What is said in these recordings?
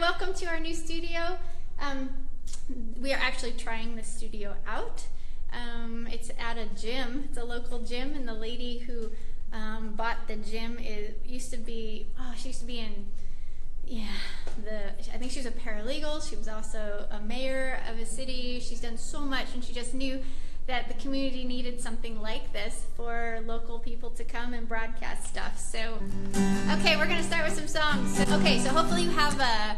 welcome to our new studio. We are actually trying the studio out. It's at a gym. It's a local gym, and the lady who bought the gym used to be in, I think she was a paralegal. She was also a mayor of a city. She's done so much, and she just knew that the community needed something like this for local people to come and broadcast stuff. So, okay, we're going to start with some songs. So hopefully you have the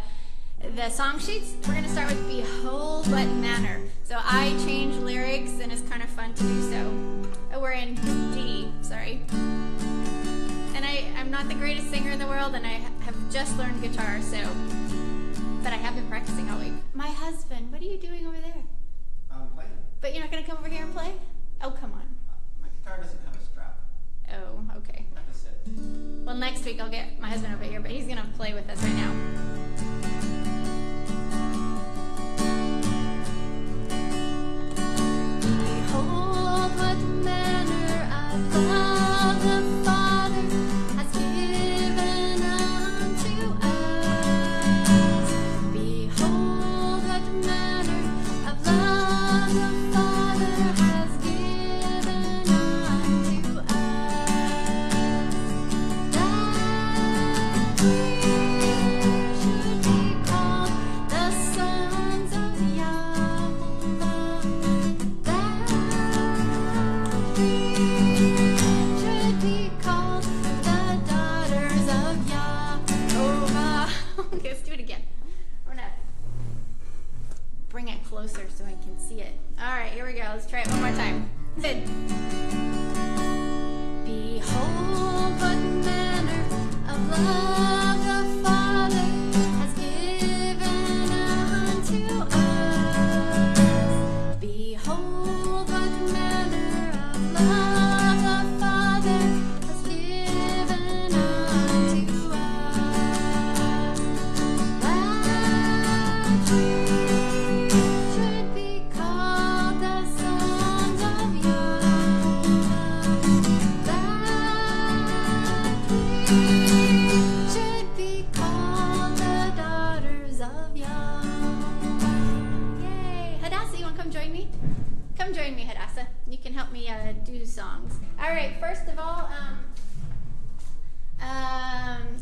song sheets. We're going to start with Behold What Manner. So I changed lyrics, and it's kind of fun to do so. Oh, we're in D, sorry. And I'm not the greatest singer in the world, and I have just learned guitar, but I have been practicing all week. My husband, what are you doing over there? I'm playing. But you're not going to come over here and play? Oh, come on. My guitar doesn't have a strap. Oh, okay. I have to sit. Well, next week I'll get my husband over here, but he's going to play with us right now. Behold what manner of love the Father has given unto us. Behold what manner of love the Father has given unto us, that we should be called the sons of Yahweh, that we should be called the daughters of Yahweh. Okay, let's do it again. I'm gonna bring it closer so I can see it. All right, here we go. Let's try it one more time. Good. Behold what manner of love the Father has given unto us. Behold what manner of love the Father has given unto us, that we should be called the sons of Yahweh, that we should be called the daughters of Yahweh. Yay! Hadassah, you want to come join me? Come join me, Hadassah. You can help me do songs. All right, first of all,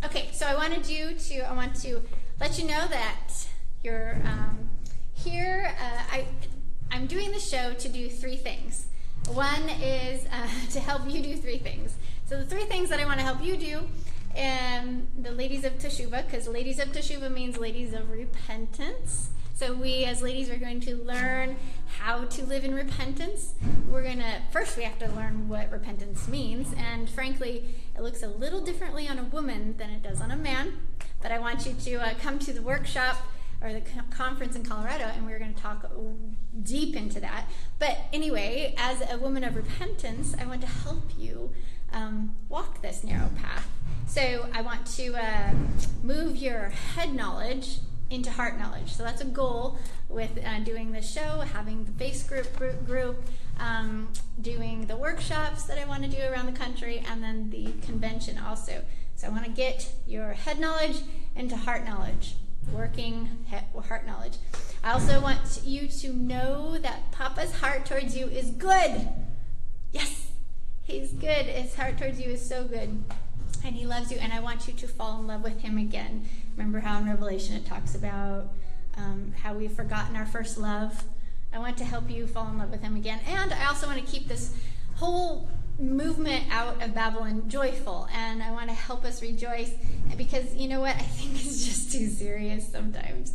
okay, so I want to let you know that you're here. I'm doing the show to do three things. One is to help you do three things. So the three things that I want to help you do, the ladies of Teshuvah, because ladies of Teshuvah means ladies of repentance. So we as ladies are going to learn how to live in repentance. First we have to learn what repentance means, and frankly, it looks a little differently on a woman than it does on a man. But I want you to come to the workshop or the conference in Colorado, and we're going to talk deep into that. But anyway, as a woman of repentance, I want to help you walk this narrow path. So I want to move your head knowledge into heart knowledge. So that's a goal with doing the show, having the base group, doing the workshops that I want to do around the country, and then the convention also. So I want to get your head knowledge into heart knowledge, working heart knowledge. I also want you to know that Papa's heart towards you is good. Yes, he's good. His heart towards you is so good. And he loves you, and I want you to fall in love with him again. Remember how in Revelation it talks about how we've forgotten our first love? I want to help you fall in love with him again. And I also want to keep this whole movement out of Babylon joyful, and I want to help us rejoice, because you know what? I think it's just too serious sometimes.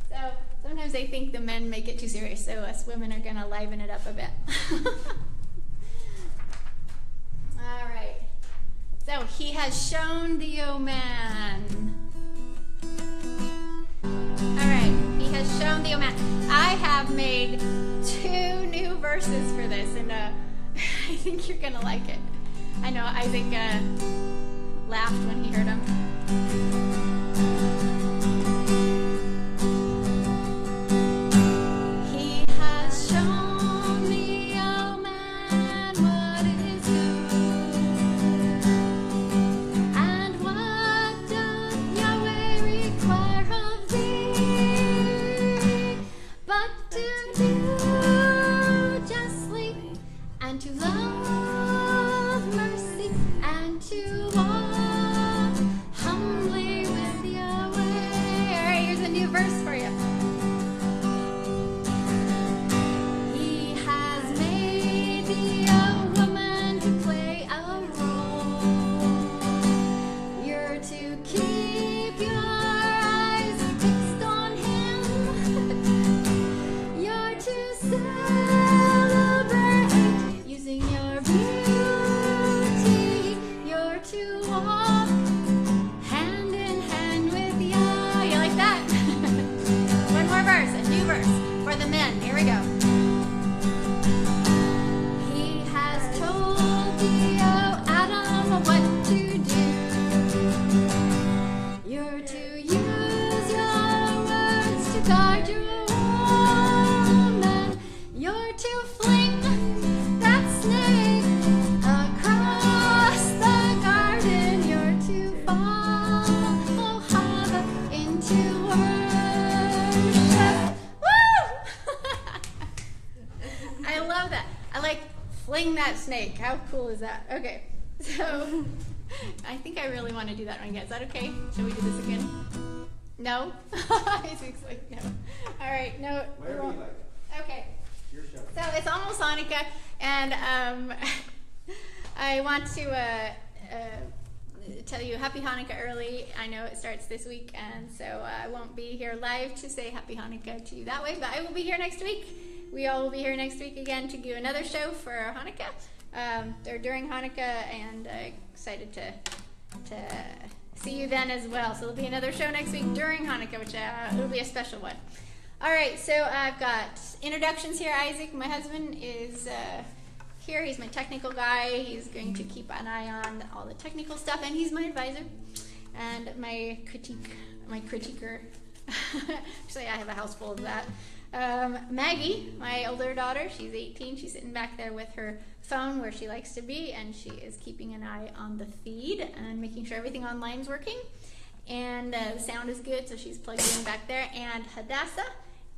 So sometimes I think the men make it too serious, so us women are going to liven it up a bit. All right. So he has shown thee, O man. All right. He has shown thee, O man. I have made 2 new verses for this, and I think you're going to like it. I know Isaac laughed when he heard them. He has shown me, O man, what is good, and what doth Yahweh of mercy and to walk humbly with Yahweh. All right, here's a new verse for you. He has made thee a woman to play a role. You're to keep your eyes fixed on him. You're to celebrate using your beauty. You're to walk hand in hand with Yah. You like that? One more verse, a new verse for the men. Here we go. He has told thee, oh Adam, what to do. You're to use your words to guard your woman. You're to fling that snake across the garden. You're to follow Hava into worship. Woo! I love that. I like fling that snake. How cool is that? Okay, so I think I really want to do that one again. Is that okay? Should we do this again? No? Isaac's like, no. All right, no. we Whatever you won't. like. Okay. Your show. So it's almost Hanukkah, and I want to tell you Happy Hanukkah early. I know it starts this week, and so I won't be here live to say Happy Hanukkah to you that way, but I will be here next week. We all will be here next week again to do another show for Hanukkah, or during Hanukkah, and excited to see you then as well. So there'll be another show next week during Hanukkah, which it'll be a special one. All right, so I've got introductions here. Isaac, my husband, is here. He's my technical guy. He's going to keep an eye on all the technical stuff, and he's my advisor and my critiquer. Actually, I have a house full of that. Maggie, my older daughter, she's 18. She's sitting back there with her phone where she likes to be, and she is keeping an eye on the feed and making sure everything online is working. And the sound is good, so she's plugged in back there. And Hadassah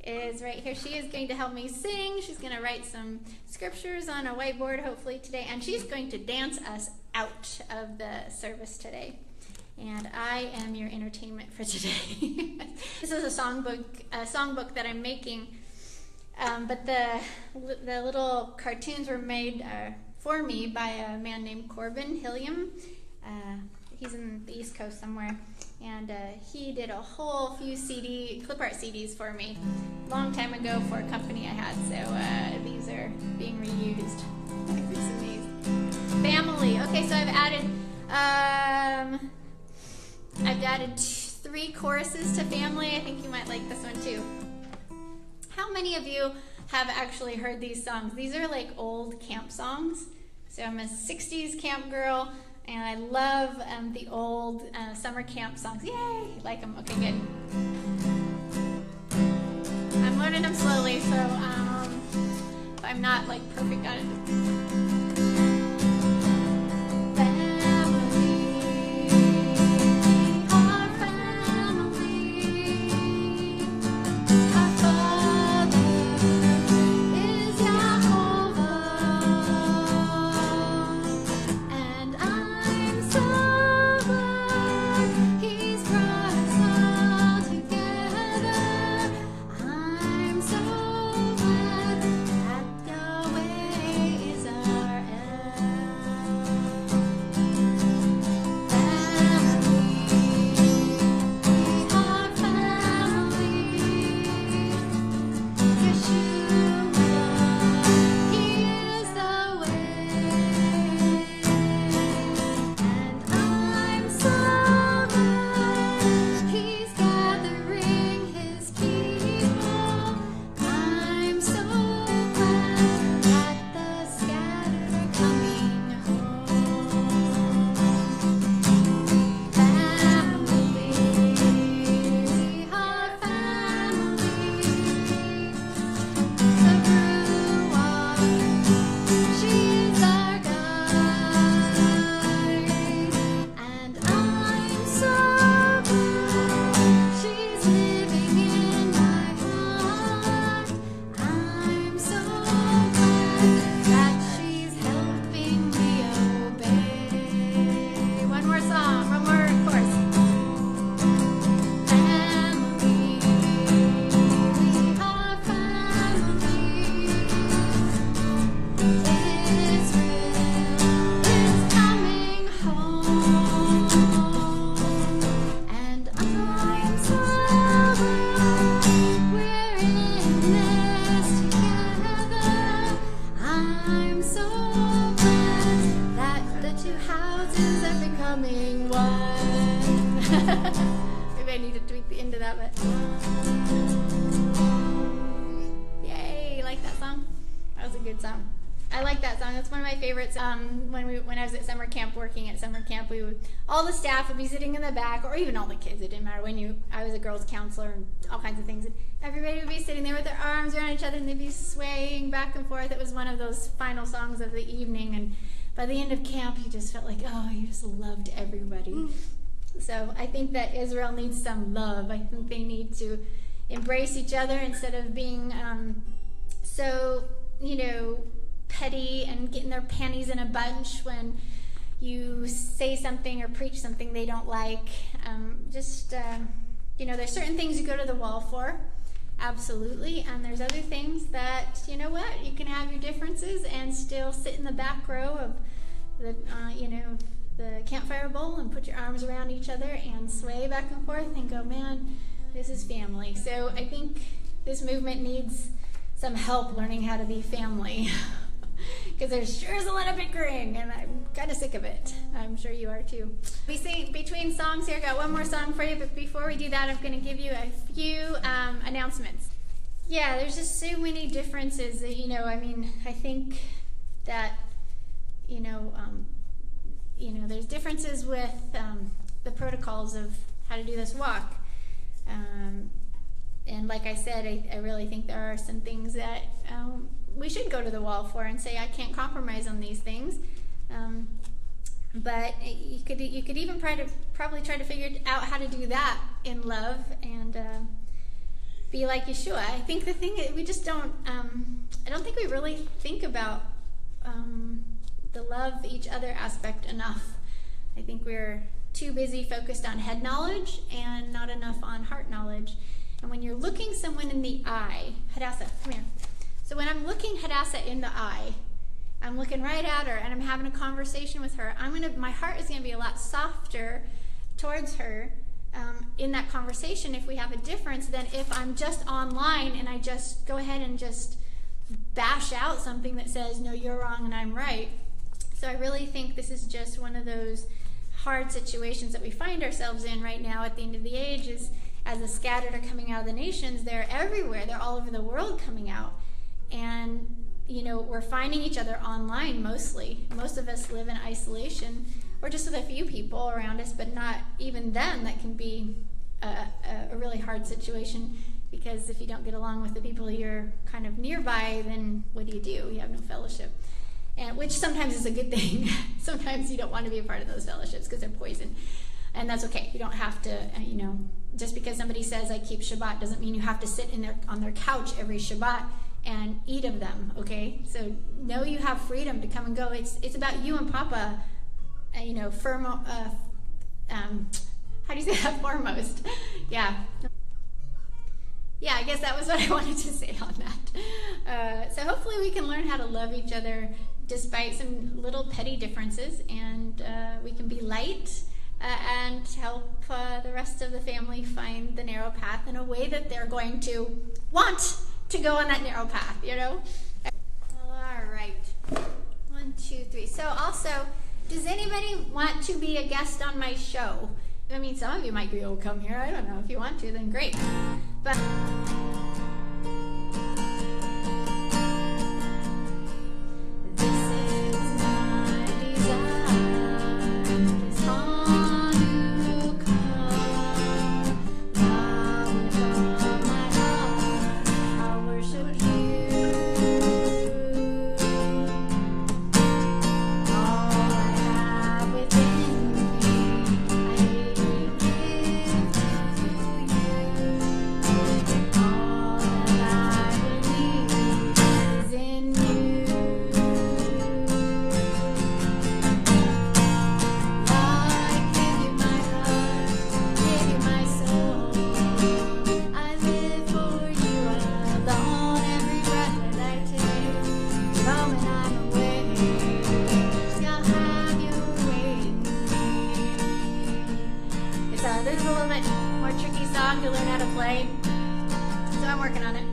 is right here. She is going to help me sing. She's going to write some scriptures on a whiteboard hopefully today, and she's going to dance us out of the service today. And I am your entertainment for today. This is a songbook that I'm making, but the little cartoons were made for me by a man named Corbin Hilliam. He's in the East Coast somewhere, and he did a whole few clip art CDs for me a long time ago for a company I had, so these are being reused. It's amazing. Family. Okay, so I've added 3 choruses to Family. I think you might like this one too. How many of you have actually heard these songs? These are like old camp songs. So I'm a 60s camp girl, and I love the old summer camp songs. Yay! Like them. Okay, good. I'm learning them slowly, so I'm not like perfect at it. becoming one. Maybe I need to tweak the end of that, but yay, you like that song? That was a good song. I like that song. It's one of my favorites. When I was at summer camp, working at summer camp, all the staff would be sitting in the back, or even all the kids. It didn't matter. I was a girls' counselor and all kinds of things. And everybody would be sitting there with their arms around each other, and they'd be swaying back and forth. It was one of those final songs of the evening. And by the end of camp, you just felt like, oh, you just loved everybody. So I think that Israel needs some love. I think they need to embrace each other instead of being so, petty and getting their panties in a bunch when you say something or preach something they don't like. There's certain things you go to the wall for, absolutely, and there's other things that, you can have your differences and still sit in the back row of the campfire bowl and put your arms around each other and sway back and forth and go, man, this is family. So I think this movement needs some help learning how to be family. Because there sure is a lot of bickering, and I'm kind of sick of it. I'm sure you are too. We sing between songs here. Got one more song for you, but before we do that, I'm going to give you a few announcements. Yeah, there's just so many differences. I think that there's differences with the protocols of how to do this walk. And like I said, I really think there are some things that we should go to the wall for and say, I can't compromise on these things. But you could even probably try to figure out how to do that in love and be like Yeshua. I think the thing is we just don't. I don't think we really think about the love each other aspect enough. I think we're too busy focused on head knowledge and not enough on heart knowledge. And when you're looking someone in the eye, Hadassah, come here. So when I'm looking Hadassah in the eye, I'm looking right at her and I'm having a conversation with her. My heart is going to be a lot softer towards her in that conversation if we have a difference than if I'm just online and I just go ahead and just bash out something that says, no, you're wrong and I'm right. So I really think this is just one of those hard situations that we find ourselves in right now at the end of the age is as the scattered are coming out of the nations, they're everywhere. They're all over the world coming out. And, we're finding each other online mostly. Most of us live in isolation or just with a few people around us, but not even then. That can be a really hard situation because if you don't get along with the people you're kind of nearby, then what do? You have no fellowship. And which sometimes is a good thing. Sometimes you don't want to be a part of those fellowships because they're poison. And that's okay. You don't have to, just because somebody says I keep Shabbat doesn't mean you have to sit on their couch every Shabbat and eat of them, okay? So know you have freedom to come and go. It's about you and Papa, how do you say that? Foremost. Yeah, I guess that was what I wanted to say on that. So hopefully we can learn how to love each other despite some little petty differences, and we can be light and help the rest of the family find the narrow path in a way that they're going to want to go on that narrow path, All right. 1, 2, 3. So also, does anybody want to be a guest on my show? I mean, some of you might be able to come here. I don't know. If you want to, then great. But to learn how to play, so I'm working on it.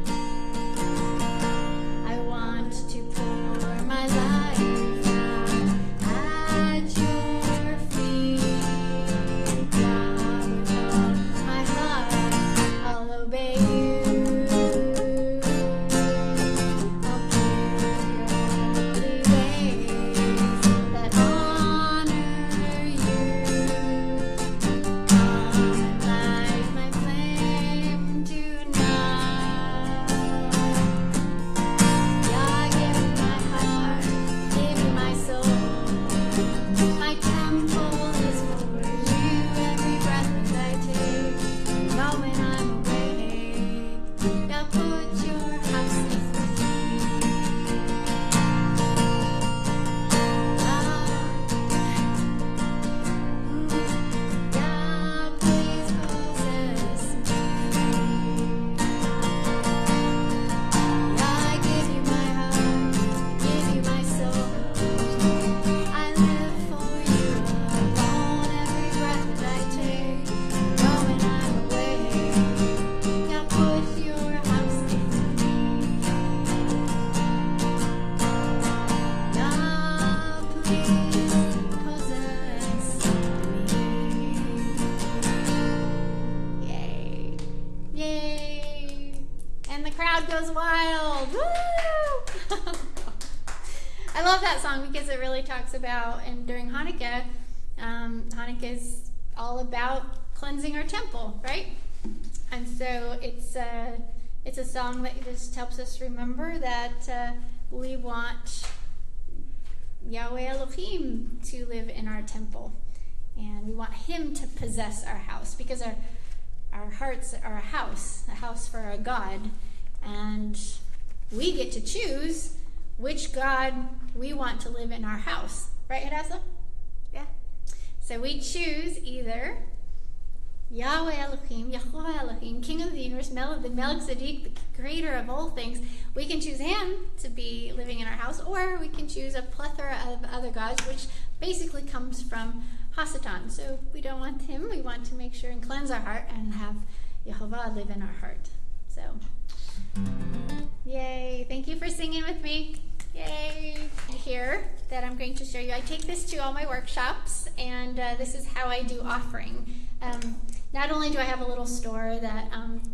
I want to pour my life out at your feet. possess me. Yay. Yay. And the crowd goes wild. Woo! I love that song because it really talks about, and during Hanukkah, Hanukkah is all about cleansing our temple, right? And so it's a song that just helps us remember that we want Yahweh Elohim to live in our temple, and we want Him to possess our house, because our hearts are a house for our God, and we get to choose which God we want to live in our house. Right, Hadassah? Yeah. So we choose either Yahweh Elohim, Yahuwah Elohim, King of the universe, the Melech Tzedek, the creator of all things. We can choose Him to be living in our house, or we can choose a plethora of other gods, which basically comes from Hasatan. So we don't want Him. We want to make sure and cleanse our heart and have Yehovah live in our heart. So, yay. Thank you for singing with me. Yay. Here that I'm going to show you. I take this to all my workshops, and this is how I do offering. Not only do I have a little store that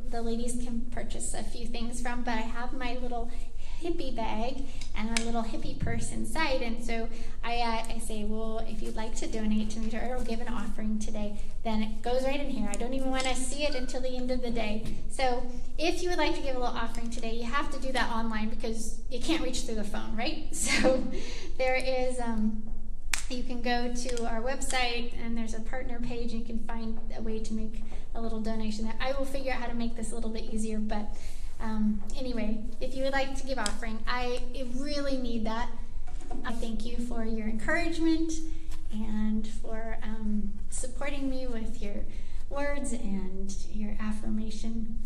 the ladies can purchase a few things from, but I have my little Hippy bag and a little Hippy purse inside. And so I say, well, if you'd like to donate to me or give an offering today, then it goes right in here. I don't even want to see it until the end of the day. So if you would like to give a little offering today, you have to do that online because you can't reach through the phone, right? So there is... you can go to our website, and there's a partner page, and you can find a way to make a little donation there. I will figure out how to make this a little bit easier, but anyway, if you would like to give offering, I really need that. I thank you for your encouragement and for supporting me with your words and your affirmation.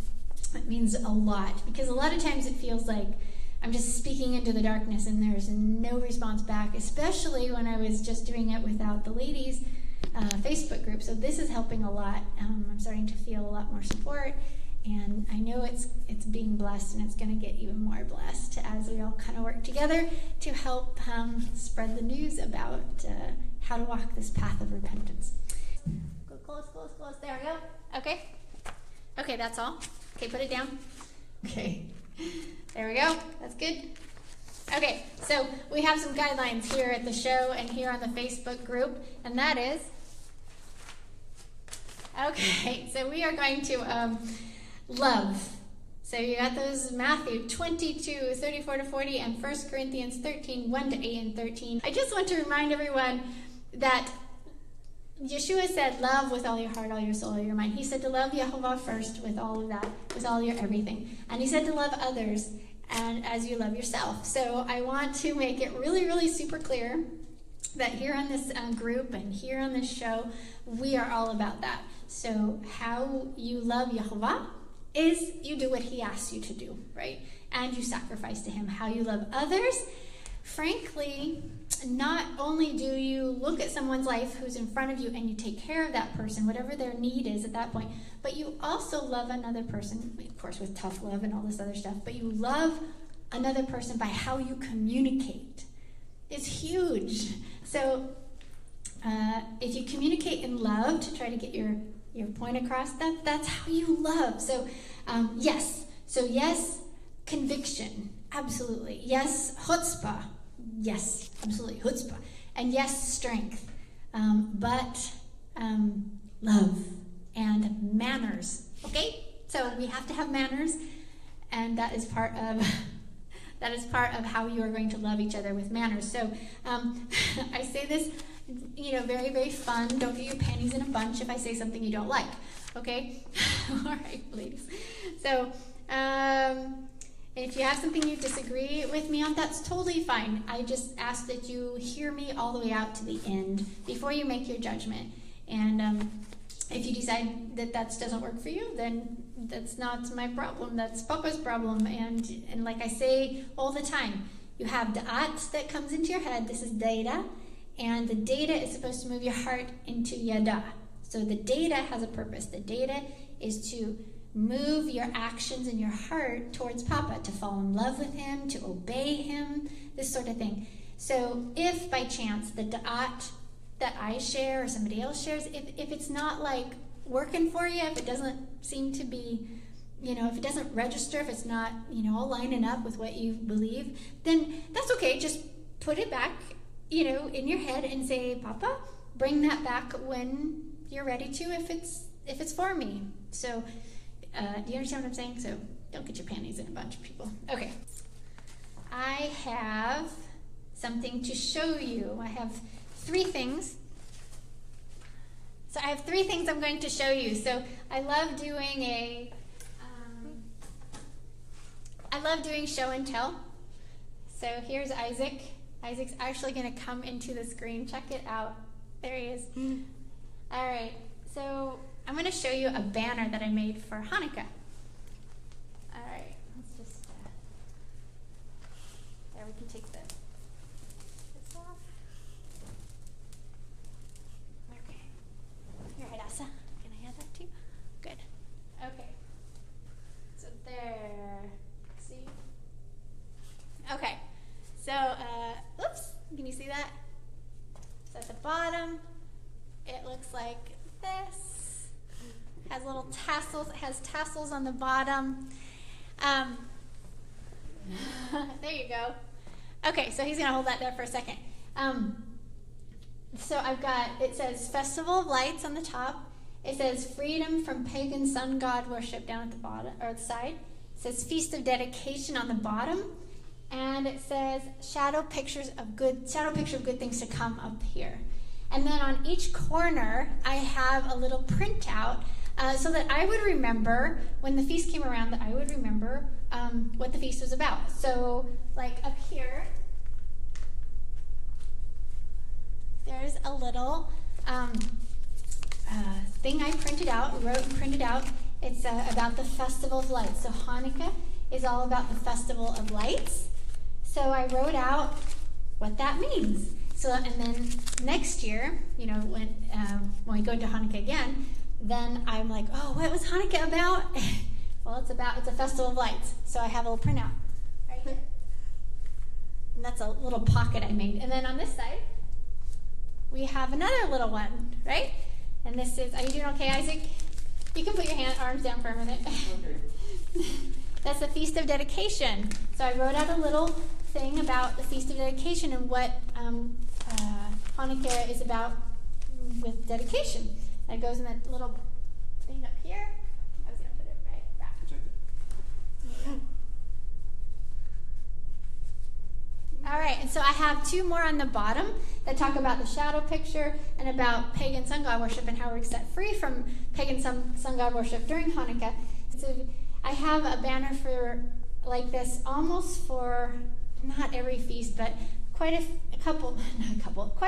It means a lot, because a lot of times it feels like I'm just speaking into the darkness and there's no response back, especially when I was just doing it without the ladies' Facebook group. So this is helping a lot. I'm starting to feel a lot more support, and I know it's being blessed, and it's going to get even more blessed as we all kind of work together to help spread the news about how to walk this path of repentance. Go close. There we go. Okay, that's all. Okay, put it down. Okay. There we go. That's good. Okay, so we have some guidelines here at the show and here on the Facebook group, and that is, okay, so we are going to love. So you got those Matthew 22, 34 to 40, and 1 Corinthians 13, 1 to 8 and 13. I just want to remind everyone that Yeshua said, love with all your heart, all your soul, all your mind. He said to love Yehovah first with all of that, with all your everything. And he said to love others and as you love yourself. So I want to make it really, really super clear that here on this group and here on this show, we are all about that. So how you love Yehovah is you do what he asks you to do, right? And you sacrifice to him. How you love others, frankly, not only do you look at someone's life who's in front of you and you take care of that person, whatever their need is at that point, but you also love another person, of course with tough love and all this other stuff, but you love another person by how you communicate. It's huge. So if you communicate in love to try to get your point across, that's how you love. So yes. So yes, conviction. Absolutely. Yes, chutzpah. Yes, absolutely, chutzpah. And yes, strength. But love and manners. Okay? So we have to have manners, and that is part of how you are going to love each other with manners. So I say this, very, very fun. Don't get your panties in a bunch if I say something you don't like. Okay? All right, ladies. So if you have something you disagree with me on, that's totally fine. I just ask that you hear me all the way out to the end before you make your judgment. And if you decide that doesn't work for you, then that's not my problem. That's Papa's problem. And like I say all the time, you have da'at that comes into your head. This is data. And the data is supposed to move your heart into yada. So the data has a purpose. The data is to move your actions and your heart towards Papa, to fall in love with him, to obey him, this sort of thing. So if by chance the dot that I share or somebody else shares, if it's not like working for you, if it doesn't seem to be, if it doesn't register, if it's not, all lining up with what you believe, then that's okay. Just put it back, in your head and say, Papa, bring that back when you're ready to, if it's for me. So, do you understand what I'm saying? So don't get your panties in a bunch of people. Okay. I have something to show you. I have 3 things. So I have 3 things I'm going to show you. So I love doing show and tell. So here's Isaac. Isaac's actually going to come into the screen. Check it out. There he is. All right. So I'm going to show you a banner that I made for Hanukkah. All right. Let's just, there, we can take this off. Okay. Here, Hadassah. Can I have that too? Good. Okay. So there. See? Okay. So, oops. Can you see that? So at the bottom, it looks like this. Has little tassels. It has tassels on the bottom. There you go. Okay, so he's going to hold that there for a second. So I've got, it says Festival of Lights on the top. It says Freedom from Pagan Sun God Worship down at the bottom, or the side. It says Feast of Dedication on the bottom. And it says shadow picture of good things to come up here. And then on each corner, I have a little printout so that I would remember when the feast came around, that I would remember what the feast was about. So, like up here, there's a little thing I wrote and printed out. It's about the Festival of Lights. So Hanukkah is all about the Festival of Lights. So I wrote out what that means. So, and then next year, when we go into Hanukkah again, then I'm like, oh, what was Hanukkah about? Well, it's a festival of lights. So I have a little printout right here. And that's a little pocket I made. And then on this side, we have another little one, right? And this is, are you doing okay, Isaac? You can put your arms down for a minute. Okay. That's the Feast of Dedication. So I wrote out a little thing about the Feast of Dedication and what Hanukkah is about with dedication. That goes in that little thing up here. I was going to put it right back. All right, and so I have 2 more on the bottom that talk about the shadow picture and about pagan sun god worship and how we're set free from pagan sun god worship during Hanukkah. So I have a banner for like this almost for not every feast, but quite a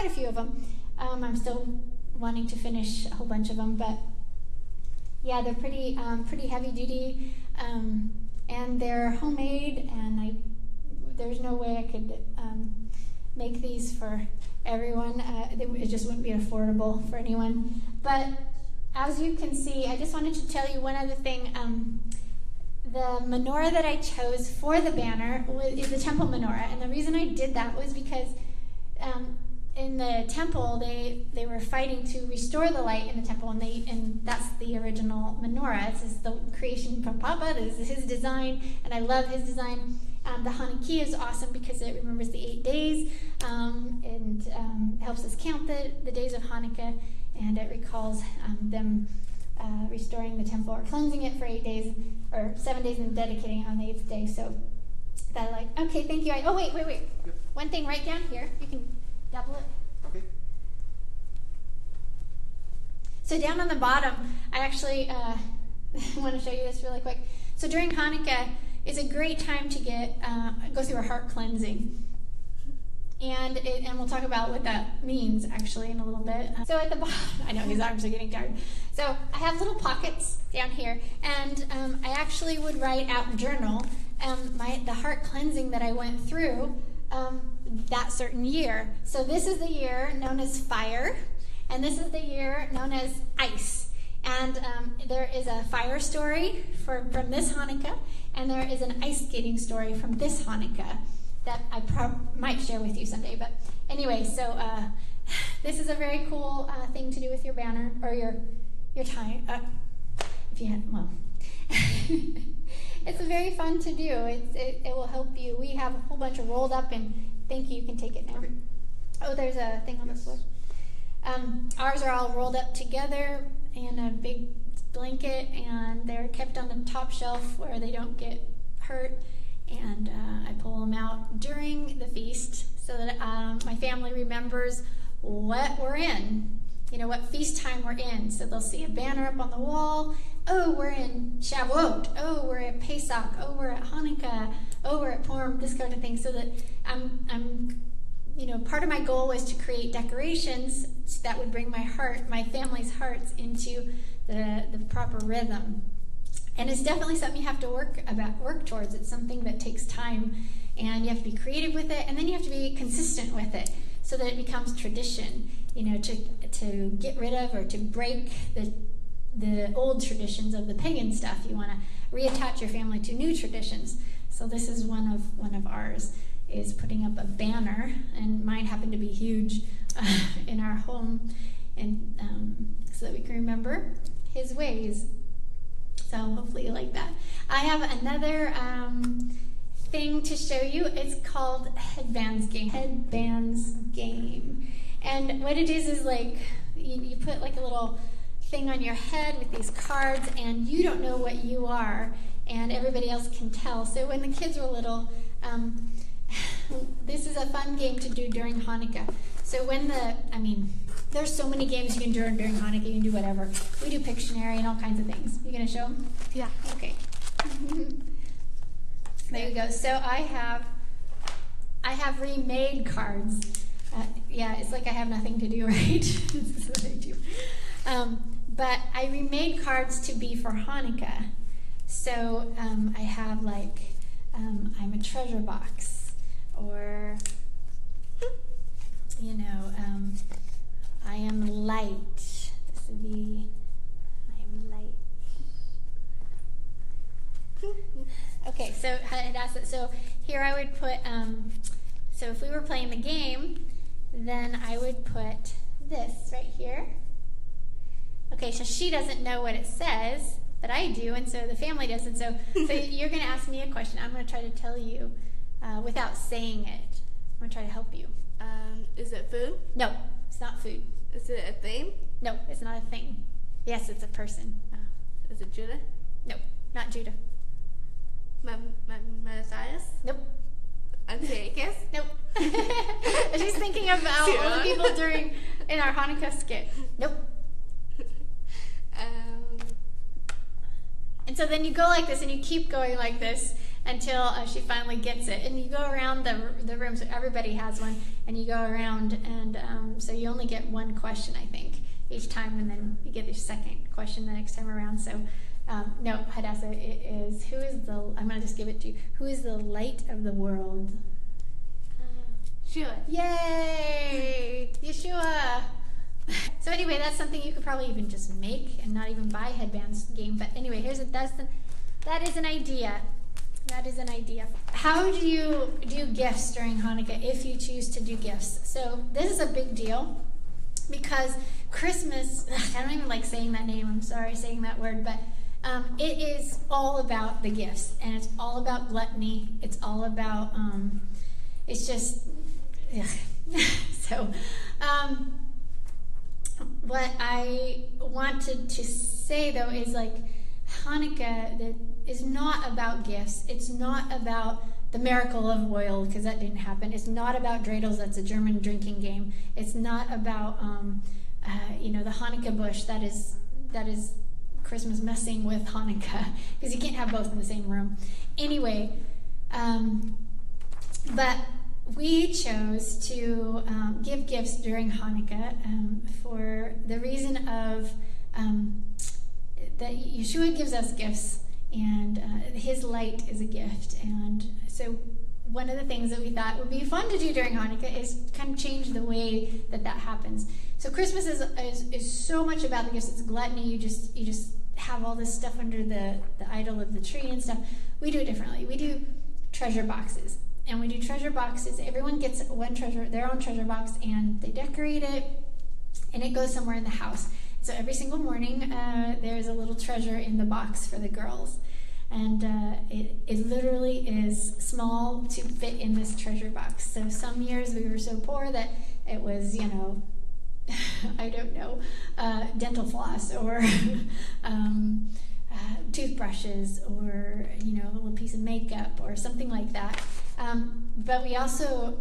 few of them. I'm still wanting to finish a whole bunch of them, but yeah, they're pretty heavy duty, and they're homemade, and there's no way I could make these for everyone. It just wouldn't be affordable for anyone. But as you can see, I just wanted to tell you one other thing. The menorah that I chose for the banner is the temple menorah, and the reason I did that was because in the temple they were fighting to restore the light in the temple, and that's the original menorah. This is the creation from Papa. This is his design, and I love his design. The Hanukkah is awesome because it remembers the 8 days and helps us count the days of Hanukkah, and it recalls them restoring the temple or cleansing it for 8 days or 7 days and dedicating it on the 8th day. So that okay, thank you. Oh, wait. Yep. One thing right down here. You can double it. Okay. So down on the bottom, I actually want to show you this really quick. So during Hanukkah is a great time to go through a heart cleansing. And we'll talk about what that means, actually, in a little bit. So at the bottom, I know his arms are getting tired. So I have little pockets down here, and I actually would write out in journal the heart cleansing that I went through that certain year. So this is the year known as fire, and this is the year known as ice. And there is a fire story from this Hanukkah, and there is an ice skating story from this Hanukkah. that I might share with you someday. But anyway, so this is a very cool thing to do with your banner or your tie. If you had, well, it's very fun to do. It will help you. We have a whole bunch of rolled up, and thank you. You can take it now. Okay. Oh, there's a thing on the floor. Ours are all rolled up together in a big blanket, and they're kept on the top shelf where they don't get hurt. And I pull them out during the feast so that my family remembers what we're in, what feast time we're in. So they'll see a banner up on the wall. Oh, we're in Shavuot. Oh, we're at Pesach. Oh, we're at Hanukkah. Oh, we're at Purim. This kind of thing. So that I'm part of my goal was to create decorations that would bring my family's hearts into the proper rhythm. And it's definitely something you have to work towards. It's something that takes time, and you have to be creative with it, and then you have to be consistent with it so that it becomes tradition, to get rid of or to break the old traditions of the pagan stuff. You want to reattach your family to new traditions. So this is one of ours, is putting up a banner, and mine happened to be huge in our home, and so that we can remember his ways. So hopefully you like that. I have another thing to show you. It's called Headbands Game. Headbands Game. And what it is like you put like a little thing on your head with these cards, and you don't know what you are, and everybody else can tell. So when the kids were little, this is a fun game to do during Hanukkah. So there's so many games you can do during Hanukkah. You can do whatever. We do Pictionary and all kinds of things. You gonna show them? Yeah. Okay. There you go. So I have remade cards. It's like I have nothing to do, right? This is what I do. But I remade cards to be for Hanukkah. So I have I'm a treasure box, or I am light. This would be I am light. Okay, so here I would put, so if we were playing the game, then I would put this right here. Okay, so she doesn't know what it says, but I do, and so the family doesn't. So you're going to ask me a question. I'm going to try to tell you without saying it. I'm going to try to help you. Is it food? No, it's not food. Is it a thing? No, it's not a thing. Yes, it's a person. Is it Judah? No, not Judah. Messiah? Nope. Antiochus? Nope. She's thinking of all the people in our Hanukkah skit. Nope. And so then you go like this, and you keep going like this until she finally gets it. And you go around the room, so everybody has one, and you go around, and so you only get one question, I think, each time, and then you get your second question the next time around. So, no, Hadassah, it is, I'm going to just give it to you. Who is the light of the world? Yeshua. Yay! Yeshua! So anyway, that's something you could probably even just make and not even buy Headbands Game. But anyway, that is an idea. That is an idea. How do you do gifts during Hanukkah if you choose to do gifts? So this is a big deal because Christmas, I don't even like saying that name. I'm sorry saying that word, but it is all about the gifts, and it's all about gluttony. It's all about, it's just, so, what I wanted to say, though, is Hanukkah that is not about gifts. It's not about the miracle of oil, because that didn't happen. It's not about dreidels. That's a German drinking game. It's not about the Hanukkah bush. That is Christmas messing with Hanukkah, because you can't have both in the same room. Anyway, but we chose to give gifts during Hanukkah for the reason of that Yeshua gives us gifts, and his light is a gift. And so one of the things that we thought would be fun to do during Hanukkah is kind of change the way that happens. So Christmas is so much about the gifts. It's gluttony. You just have all this stuff under the idol of the tree and stuff. We do it differently. We do treasure boxes. and we do treasure boxes. Everyone gets their own treasure box, and they decorate it, and it goes somewhere in the house. So every single morning, there's a little treasure in the box for the girls. And it literally is small to fit in this treasure box. So some years we were so poor that it was, I don't know, dental floss or toothbrushes or, a little piece of makeup or something like that. But we also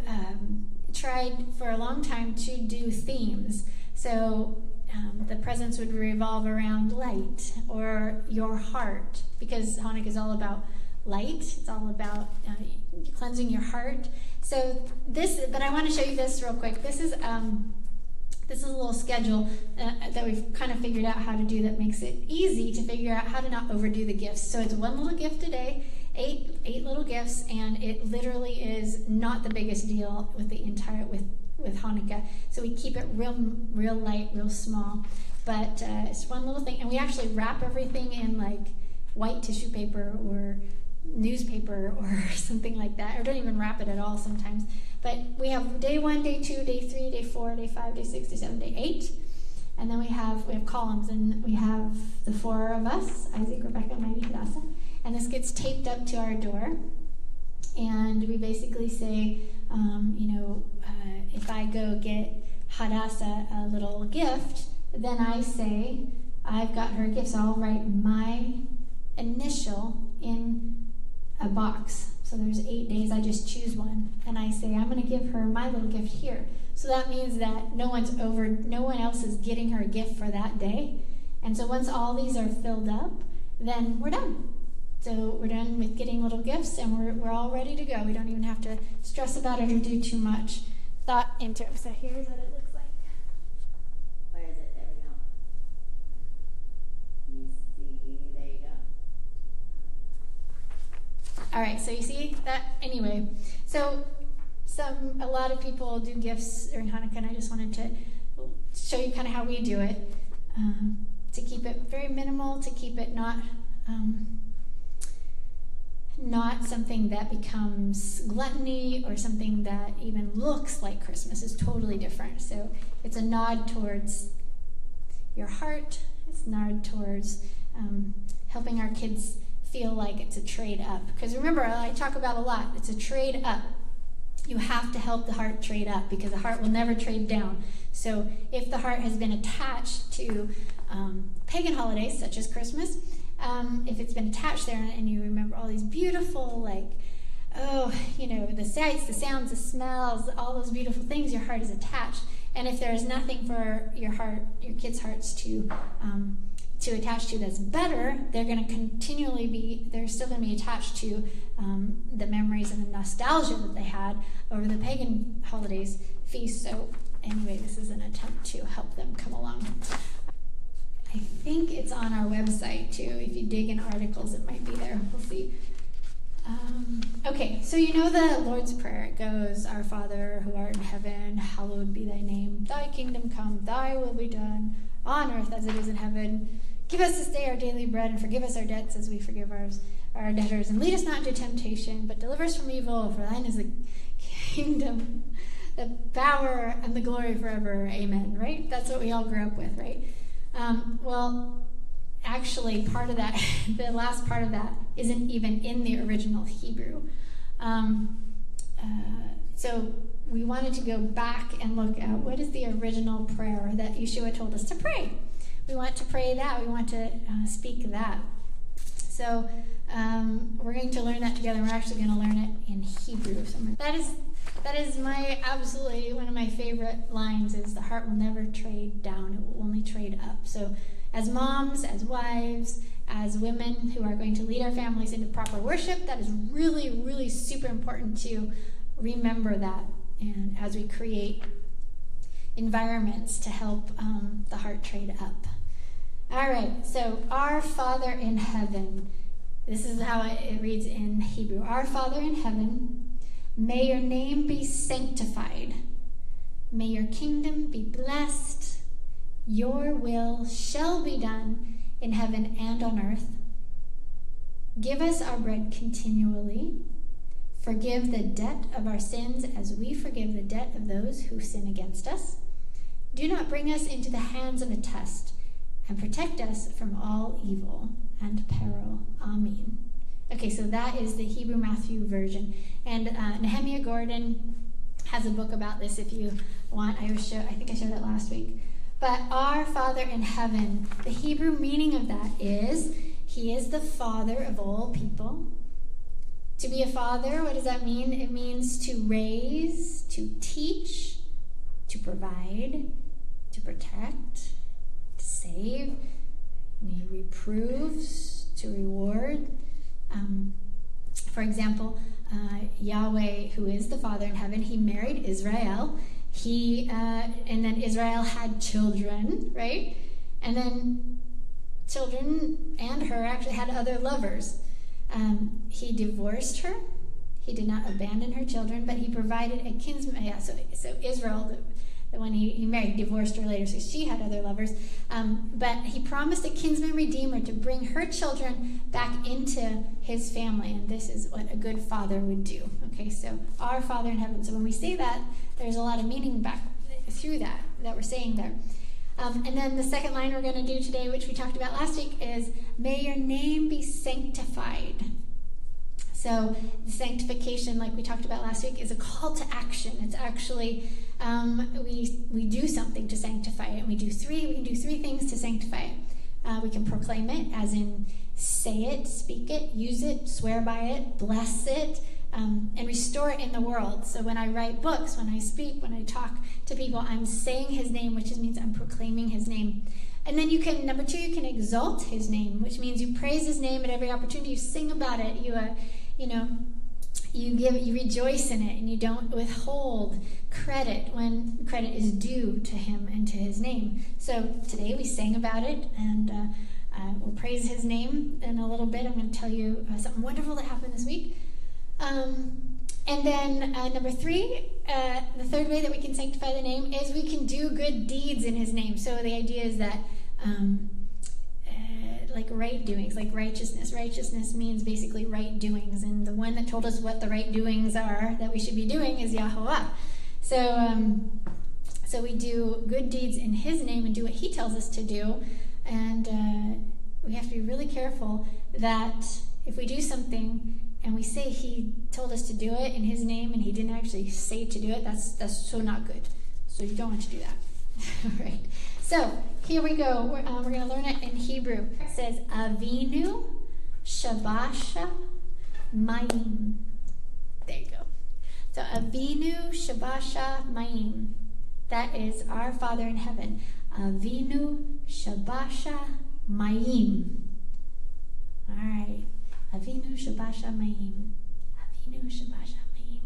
tried for a long time to do themes. So the presents would revolve around light or your heart, because Hanukkah is all about light. It's all about cleansing your heart. So but I want to show you this real quick. This is a little schedule that we've kind of figured out how to do that makes it easy to figure out how to not overdo the gifts. So it's one little gift a day, eight little gifts, and it literally is not the biggest deal with with Hanukkah. So we keep it real light, real small. But it's one little thing. And we actually wrap everything in like white tissue paper or newspaper or something like that. Or don't even wrap it at all sometimes. But we have day 1, day 2, day 3, day 4, day 5, day 6, day 7, day 8. And then we have columns, and we have the 4 of us, Isaac, Rebekah, Maggie, Hadassah. And this gets taped up to our door. And we basically say, if I go get Hadassah a little gift, then I say, I've got her a gift, so I'll write my initial in a box. So there's 8 days, I just choose one. And I say, I'm going to give her my little gift here. So that means that no one else is getting her a gift for that day. And so once all these are filled up, then we're done. So we're done with getting little gifts, and we're all ready to go. We don't even have to stress about it or do too much thought into it. So here's what it looks like. Where is it? There we go. You see, there you go. All right, so you see that? Anyway, so a lot of people do gifts during Hanukkah, and I just wanted to show you kind of how we do it, to keep it very minimal, to keep it not something that becomes gluttony or something that even looks like Christmas. Is totally different. So it's a nod towards your heart. It's a nod towards helping our kids feel like it's a trade up. Because remember, I talk about a lot, it's a trade up. You have to help the heart trade up, because the heart will never trade down. So if the heart has been attached to pagan holidays such as Christmas, if it's been attached there and you remember all these beautiful, the sights, the sounds, the smells, all those beautiful things, your heart is attached. And if there is nothing for your kids' hearts to attach to that's better, they're going to they're still going to be attached to the memories and the nostalgia that they had over the pagan holidays feast. So anyway, this is an attempt to help them come along. I think it's on our website too. If you dig in articles, it might be there. We'll see. Okay, so the Lord's Prayer. It goes, Our Father, who art in heaven, hallowed be thy name. Thy kingdom come, thy will be done, on earth as it is in heaven. Give us this day our daily bread, and forgive us our debts as we forgive our debtors. And lead us not into temptation, but deliver us from evil. For thine is the kingdom, the power, and the glory forever. Amen, right? That's what we all grew up with, right? Actually, part of that, the last part of that, isn't even in the original Hebrew. So we wanted to go back and look at what is the original prayer that Yeshua told us to pray. We want to pray that. We want to speak that. So we're going to learn that together. We're actually going to learn it in Hebrew. So that is my absolutely one of my favorite lines, is the heart will never trade down. It will only trade up. So as moms, as wives, as women who are going to lead our families into proper worship, that is really, really super important to remember that, and as we create environments to help the heart trade up. All right, so Our Father in heaven. This is how it reads in Hebrew. Our Father in heaven, may your name be sanctified. May your kingdom be blessed. Your will shall be done in heaven and on earth. Give us our bread continually. Forgive the debt of our sins as we forgive the debt of those who sin against us. Do not bring us into the hands of a test, and protect us from all evil and peril. Amen. Okay, so that is the Hebrew Matthew version. And Nehemiah Gordon has a book about this if you want. I think I showed it last week. But our Father in heaven, the Hebrew meaning of that is, he is the Father of all people. To be a father, what does that mean? It means to raise, to teach, to provide, to protect, to save. He reproves, to reward. For example, Yahweh, who is the Father in heaven, he married Israel. And then Israel had children, right? And then children and her actually had other lovers. He divorced her. He did not abandon her children, but he provided a kinsman. Yeah, so Israel, the one he married, divorced her later, so she had other lovers. But he promised a kinsman redeemer to bring her children back into his family, and this is what a good father would do. Okay, so our Father in heaven. So when we say that, there's a lot of meaning back through that we're saying there. And then the second line we're going to do today, which we talked about last week, is, may your name be sanctified. So the sanctification, like we talked about last week, is a call to action. It's actually, we do something to sanctify it. We can do three things to sanctify it. We can proclaim it, as in say it, speak it, use it, swear by it, bless it, and restore it in the world. So when I write books, when I speak, when I talk to people, I'm saying his name, which means I'm proclaiming his name. And then number two, you can exalt his name, which means you praise his name at every opportunity. You sing about it. You rejoice in it, and you don't withhold credit when credit is due to him and to his name. So today we sang about it, and we'll praise his name in a little bit. I'm going to tell you something wonderful that happened this week. And then number three, the third way that we can sanctify the name is we can do good deeds in his name. So the idea is that like right doings, like righteousness. Righteousness means basically right doings, and the one that told us what the right doings are that we should be doing is Yahuwah. So we do good deeds in his name and do what he tells us to do, and we have to be really careful that if we do something and we say he told us to do it in his name and he didn't actually say to do it, that's so not good. So you don't want to do that. All right. So here we go. We're going to learn it in Hebrew. It says Avenu Shabbat Mayim. There you go. So Avenu Shabbat Mayim. That is our Father in heaven. Avenu Shabbat Mayim. All right. Avenu Shabbat Mayim. Avenu Shabbat Mayim.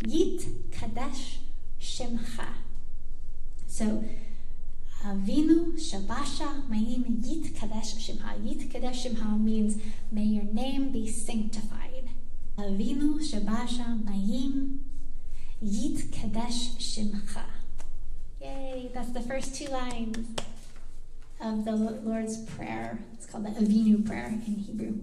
Yit Kadesh Shemcha. So Avenu Shabbat Mayim Yit Kadesh Shemcha. Yit Kadesh Shemcha means may your name be sanctified. Avenu Shabbat Mayim Yit Kadesh Shemcha. Yay! That's the first two lines of the Lord's Prayer. It's called the Avenu Prayer in Hebrew.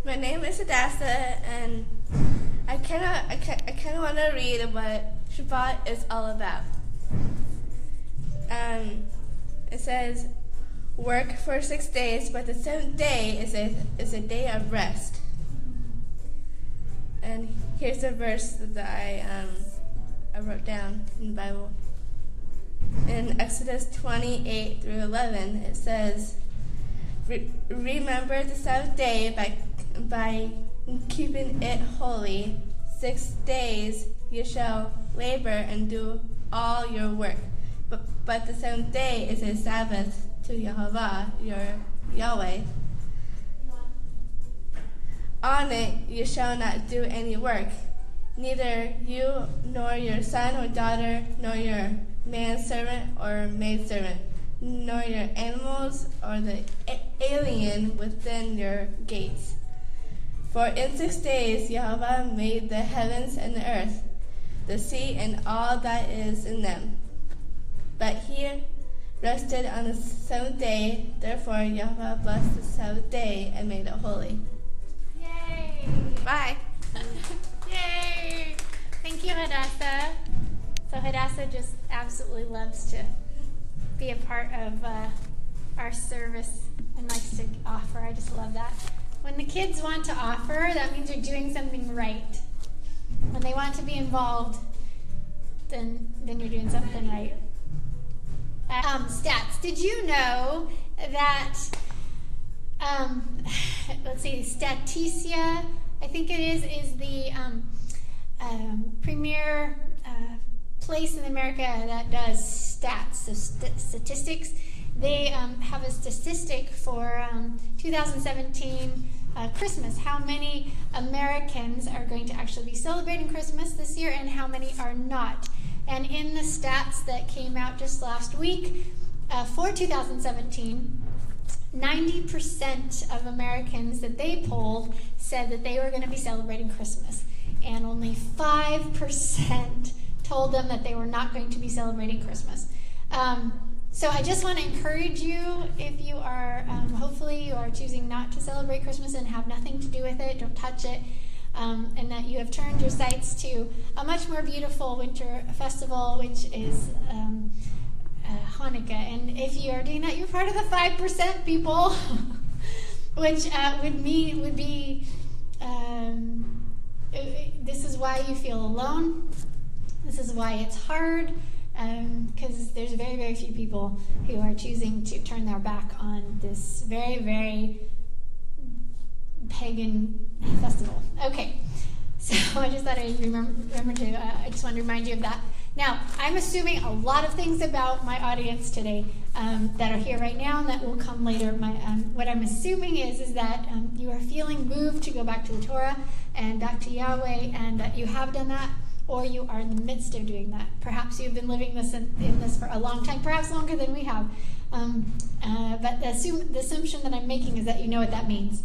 My name is Adasa, and I kind of want to read what Shabbat is all about. It says, "Work for 6 days, but the seventh day is a day of rest." And here's a verse that I wrote down in the Bible. In Exodus 28-11, it says, "Remember the seventh day by keeping it holy. 6 days you shall labor and do all your work. But the seventh day is a Sabbath to Yehovah, your Yahweh. On it you shall not do any work, neither you nor your son or daughter, nor your manservant or maidservant, nor your animals or the alien within your gates. For in 6 days Jehovah made the heavens and the earth, the sea and all that is in them. But he rested on the seventh day, therefore Jehovah blessed the seventh day and made it holy. Yay! Bye. Yay! Thank you, Hadassah. So Hadassah just absolutely loves to be a part of our service and likes to offer. I just love that. When the kids want to offer, that means you're doing something right. When they want to be involved, then you're doing something right. Stats. Did you know that, let's see, Statista, I think it is the premier place in America that does stats, so statistics. They have a statistic for 2017 Christmas, how many Americans are going to actually be celebrating Christmas this year and how many are not. And in the stats that came out just last week, for 2017, 90% of Americans that they polled said that they were going to be celebrating Christmas. And only 5% told them that they were not going to be celebrating Christmas. So I just want to encourage you, if you are, hopefully you are choosing not to celebrate Christmas and have nothing to do with it, don't touch it, and that you have turned your sights to a much more beautiful winter festival, which is Hanukkah. And if you are doing that, you're part of the 5% people, which would be, this is why you feel alone. This is why it's hard. Because there's very, very few people who are choosing to turn their back on this very, very pagan festival. Okay, so I just thought I'd remember to, I just wanted to remind you of that. Now, I'm assuming a lot of things about my audience today that are here right now and that will come later. What I'm assuming is that you are feeling moved to go back to the Torah and back to Yahweh, and that you have done that, or you are in the midst of doing that. Perhaps you've been living this in this for a long time, perhaps longer than we have. But the assumption that I'm making is that you know what that means.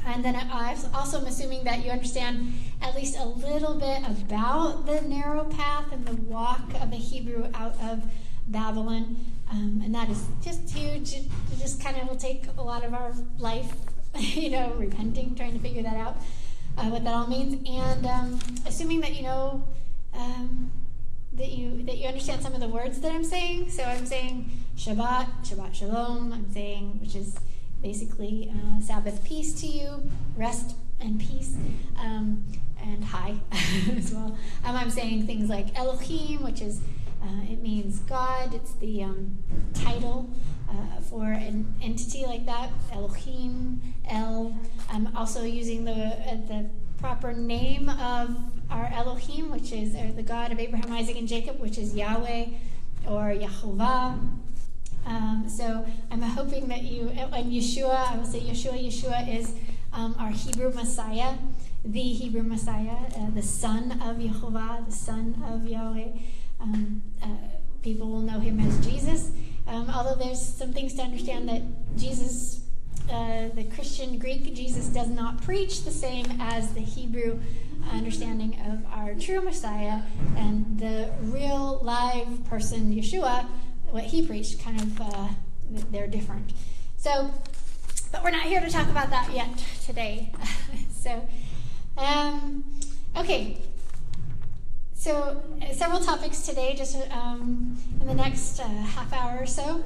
And then I also am assuming that you understand at least a little bit about the narrow path and the walk of the Hebrew out of Babylon. And that is just huge. It just kind of will take a lot of our life, repenting, trying to figure that out. What that all means, and assuming that you know that you understand some of the words that I'm saying. So I'm saying Shabbat, Shabbat Shalom. I'm saying, which is basically Sabbath peace to you, rest and peace, and hi as well. I'm saying things like Elohim, which is it means God. It's the title for an entity like that, Elohim, El. I'm also using the proper name of our Elohim, which is the God of Abraham, Isaac, and Jacob, which is Yahweh or Yehovah. So I'm hoping that you, and Yeshua, I will say Yeshua. Yeshua is our Hebrew Messiah, the Hebrew Messiah, the son of Yehovah, the son of Yahweh. People will know him as Jesus. Although there's some things to understand that Jesus, the Christian Greek Jesus, does not preach the same as the Hebrew understanding of our true Messiah, and the real live person Yeshua, what he preached, kind of they're different. So, but we're not here to talk about that yet today. Okay. So several topics today, just in the next half hour or so.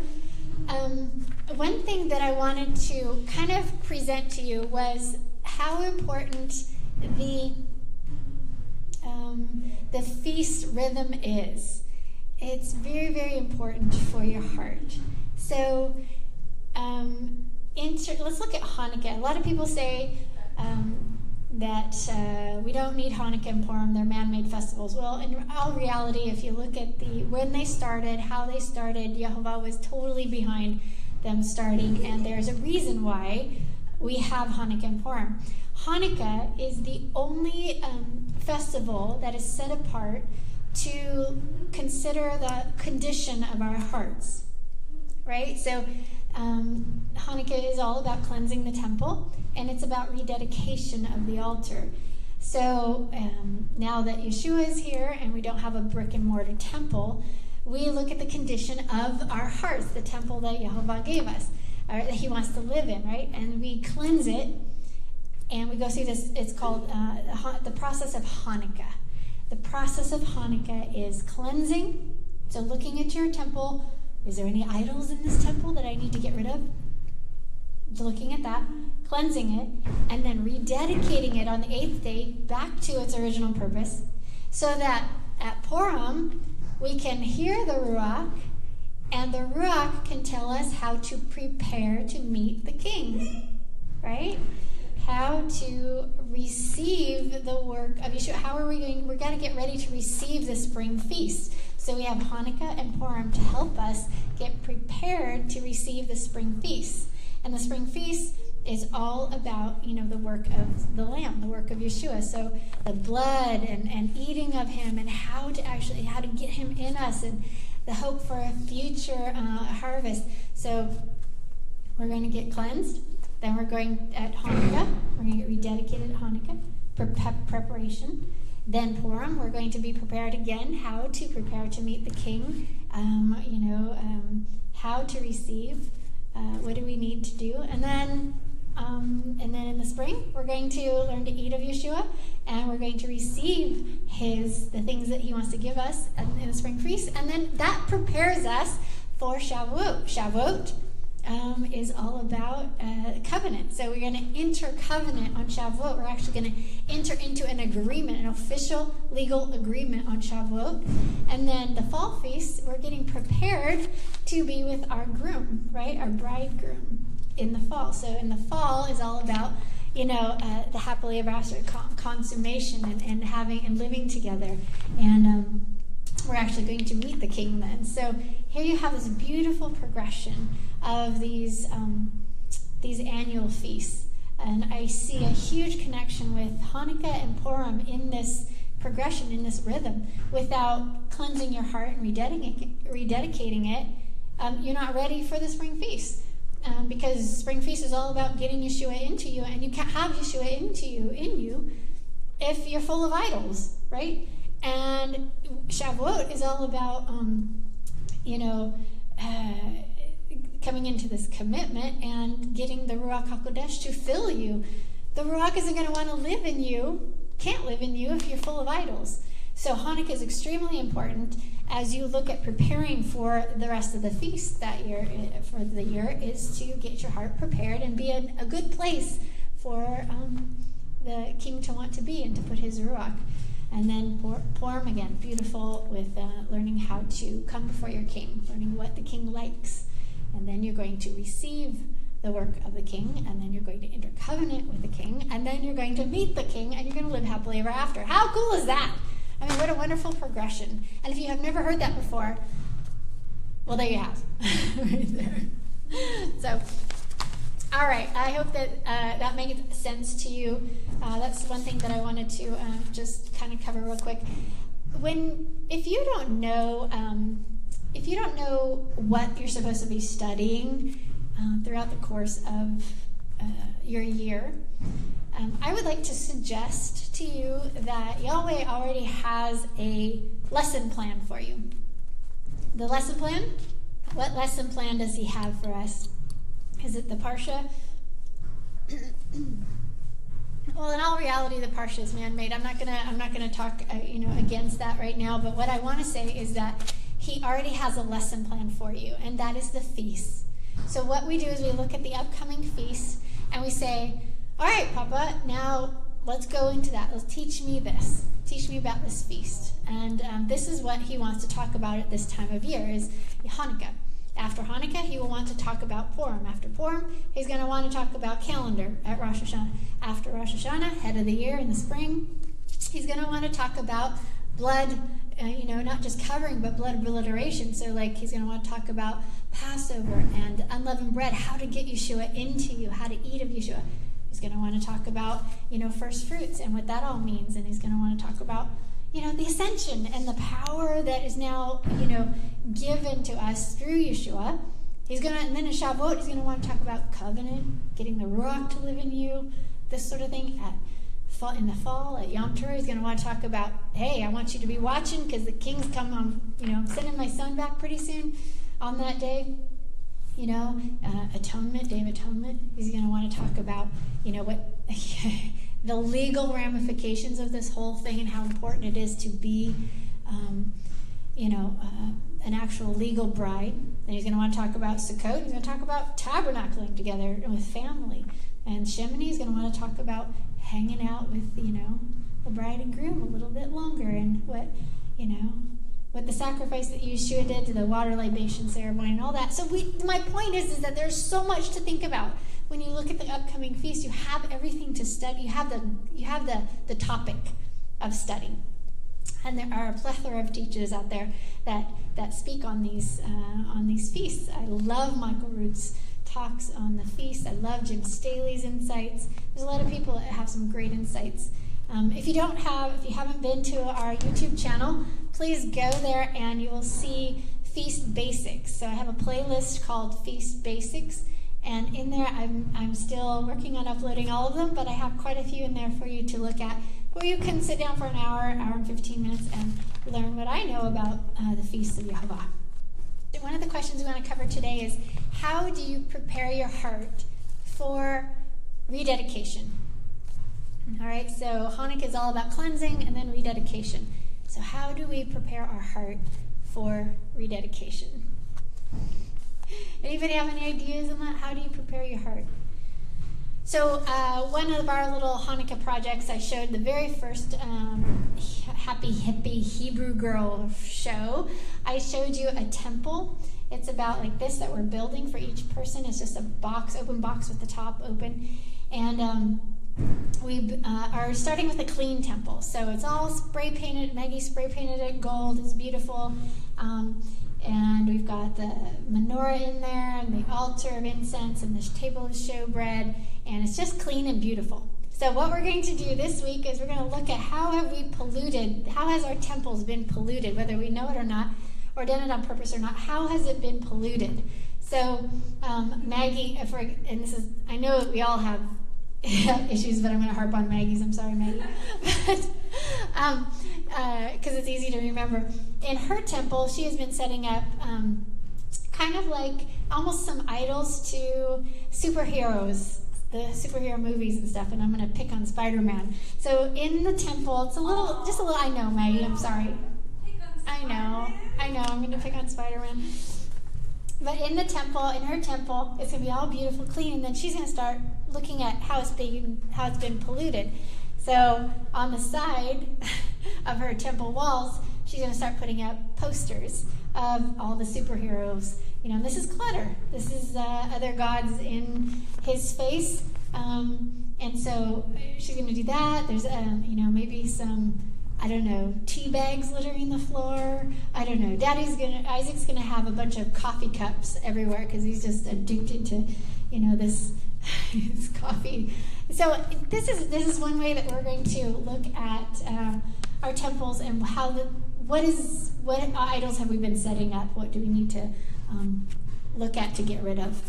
One thing that I wanted to kind of present to you was how important the feast rhythm is. It's very, very important for your heart. So let's look at Hanukkah. A lot of people say that we don't need Hanukkah and Purim, they're man-made festivals. Well, in all reality, if you look at when they started, how they started, Yehovah was totally behind them starting, and there's a reason why we have Hanukkah and Purim. Hanukkah is the only festival that is set apart to consider the condition of our hearts, right? So Hanukkah is all about cleansing the temple, and it's about rededication of the altar. So now that Yeshua is here and we don't have a brick and mortar temple, we look at the condition of our hearts, the temple that Yehovah gave us, or that he wants to live in, right? And we cleanse it, and we go through this. It's called the process of Hanukkah. The process of Hanukkah is cleansing. So looking at your temple, is there any idols in this temple that I need to get rid of? Looking at that, cleansing it, and then rededicating it on the 8th day back to its original purpose, so that at Purim, we can hear the Ruach, and the Ruach can tell us how to prepare to meet the King, right? How to receive the work of Yeshua. How are we going? We're going to get ready to receive the spring feast. So we have Hanukkah and Purim to help us get prepared to receive the spring feast. And the spring feast is all about, the work of the Lamb, the work of Yeshua. So the blood and eating of him, and how to get him in us, and the hope for a future harvest. So we're going to get cleansed. Then we're going at Hanukkah. We're going to get rededicated at Hanukkah, preparation. Then Purim, we're going to be prepared again, how to prepare to meet the King, how to receive. What do we need to do? And then in the spring, we're going to learn to eat of Yeshua, and we're going to receive the things that he wants to give us in the spring feast. And then that prepares us for Shavuot. Shavuot is all about covenant. So we're going to enter covenant on Shavuot. We're actually going to enter into an agreement, an official legal agreement on Shavuot. And then the fall feast, we're getting prepared to be with our groom, right? Our bridegroom in the fall. So in the fall is all about, the happily ever after consummation and having and living together. And we're actually going to meet the King then. So here you have this beautiful progression of these annual feasts. And I see a huge connection with Hanukkah and Purim in this progression, in this rhythm. Without cleansing your heart and rededicating it, you're not ready for the spring feast. Because spring feast is all about getting Yeshua into you, and you can't have Yeshua in you if you're full of idols, right? And Shavuot is all about, coming into this commitment and getting the Ruach HaKodesh to fill you. The Ruach isn't going to want to live in you, can't live in you if you're full of idols. So Hanukkah is extremely important as you look at preparing for the rest of the feast that year, for the year, is to get your heart prepared and be in a good place for the King to want to be and to put his Ruach. And then Purim, again, beautiful with learning how to come before your King, learning what the King likes. And then you're going to receive the work of the King, and then you're going to enter covenant with the King, and then you're going to meet the King, and you're going to live happily ever after. How cool is that? I mean, what a wonderful progression. And if you have never heard that before, well, there you have. Right there. So, all right. I hope that that made sense to you. That's one thing that I wanted to just kind of cover real quick. If you don't know what you're supposed to be studying throughout the course of your year, I would like to suggest to you that Yahweh already has a lesson plan for you. The lesson plan? What lesson plan does he have for us? Is it the Parsha? Well, in all reality, the Parsha is man-made. I'm not gonna talk against that right now. But what I want to say is that he already has a lesson plan for you, and that is the feast. So what we do is we look at the upcoming feast and we say, all right, Papa, now let's go into that. Let's teach me this. Teach me about this feast. And this is what he wants to talk about at this time of year, is Hanukkah. After Hanukkah, he will want to talk about Purim. After Purim, he's going to want to talk about calendar at Rosh Hashanah. After Rosh Hashanah, head of the year in the spring, he's going to want to talk about blood not just covering, but blood obliteration. So like he's going to want to talk about Passover and unleavened bread, how to get Yeshua into you, how to eat of Yeshua. He's going to want to talk about, first fruits and what that all means. And he's going to want to talk about, the ascension and the power that is now, given to us through Yeshua. And then in Shavuot, he's going to want to talk about covenant, getting the Ruach to live in you, this sort of thing. In the fall, at Yom Teruah, he's going to want to talk about, hey, I want you to be watching because the king's come on, I'm sending my son back pretty soon on that day. Atonement, Day of Atonement. He's going to want to talk about, what the legal ramifications of this whole thing and how important it is to be, an actual legal bride. Then he's going to want to talk about Sukkot. He's going to talk about tabernacling together with family. And Shemini is going to want to talk about hanging out with, the bride and groom a little bit longer and what the sacrifice that Yeshua did to the water libation ceremony and all that. So my point is that there's so much to think about. When you look at the upcoming feast, you have everything to study. You have the topic of study. And there are a plethora of teachers out there that speak on these feasts. I love Michael Root's talks on the feast. I love Jim Staley's insights. There's a lot of people that have some great insights. If you haven't been to our YouTube channel, please go there and you will see Feast Basics. So I have a playlist called Feast Basics, and in there I'm still working on uploading all of them, but I have quite a few in there for you to look at, where you can sit down for an hour and 15 minutes and learn what I know about the Feast of Yehovah. One of the questions we want to cover today is, how do you prepare your heart for rededication? All right, so Hanukkah is all about cleansing and then rededication. So how do we prepare our heart for rededication? Anybody have any ideas on that? How do you prepare your heart? So one of our little Hanukkah projects, I showed the very first Happy Hippy Hebrew Girl show. I showed you a temple. It's about like this that we're building for each person. It's just a open box with the top open. And we are starting with a clean temple. So it's all spray painted. Maggie spray painted it gold. It's beautiful. And we've got the menorah in there and the altar of incense and the table of showbread. And it's just clean and beautiful. So what we're going to do this week is we're going to look at how has our temples been polluted, whether we know it or not, or done it on purpose or not. How has it been polluted? So Maggie, I know we all have issues, but I'm going to harp on Maggie's. I'm sorry, Maggie. Because it's easy to remember. In her temple, she has been setting up kind of like almost some idols to superheroes, the superhero movies and stuff, and I'm going to pick on Spider-Man. So in the temple, it's just a little, I know, Maggie, I'm sorry. I know, I'm going to pick on Spider-Man. But in her temple, it's going to be all beautiful, clean, and then she's going to start looking at how it's been polluted. So on the side of her temple walls, she's going to start putting up posters of all the superheroes. And this is clutter. This is other gods in his face. And so she's going to do that. There's, maybe some, tea bags littering the floor. I don't know. Isaac's going to have a bunch of coffee cups everywhere because he's just addicted to, this coffee. So this is one way that we're going to look at our temples and what idols have we been setting up? What do we need to look at to get rid of?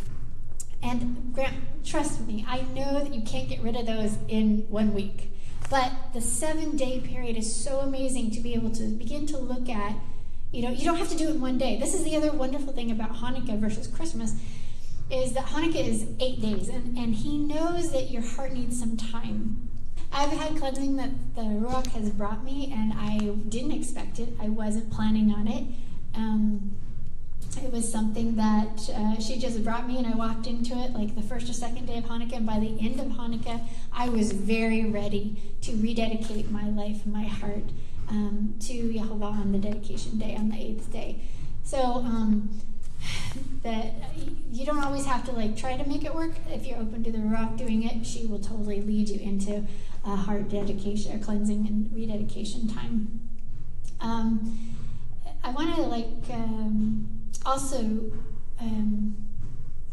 And Grant, trust me, I know that you can't get rid of those in 1 week. But the 7-day period is so amazing to be able to begin to look at, you don't have to do it in 1 day. This is the other wonderful thing about Hanukkah versus Christmas, is that Hanukkah is 8 days, and he knows that your heart needs some time. I've had cleansing that the Ruach has brought me, and I didn't expect it. I wasn't planning on it. It was something that she just brought me, and I walked into it like the first or second day of Hanukkah, and by the end of Hanukkah, I was very ready to rededicate my life and my heart to Yehovah on the dedication day, on the 8th day. So that you don't always have to try to make it work. If you're open to the Ruach doing it, she will totally lead you into a heart dedication, or cleansing and rededication time. I want to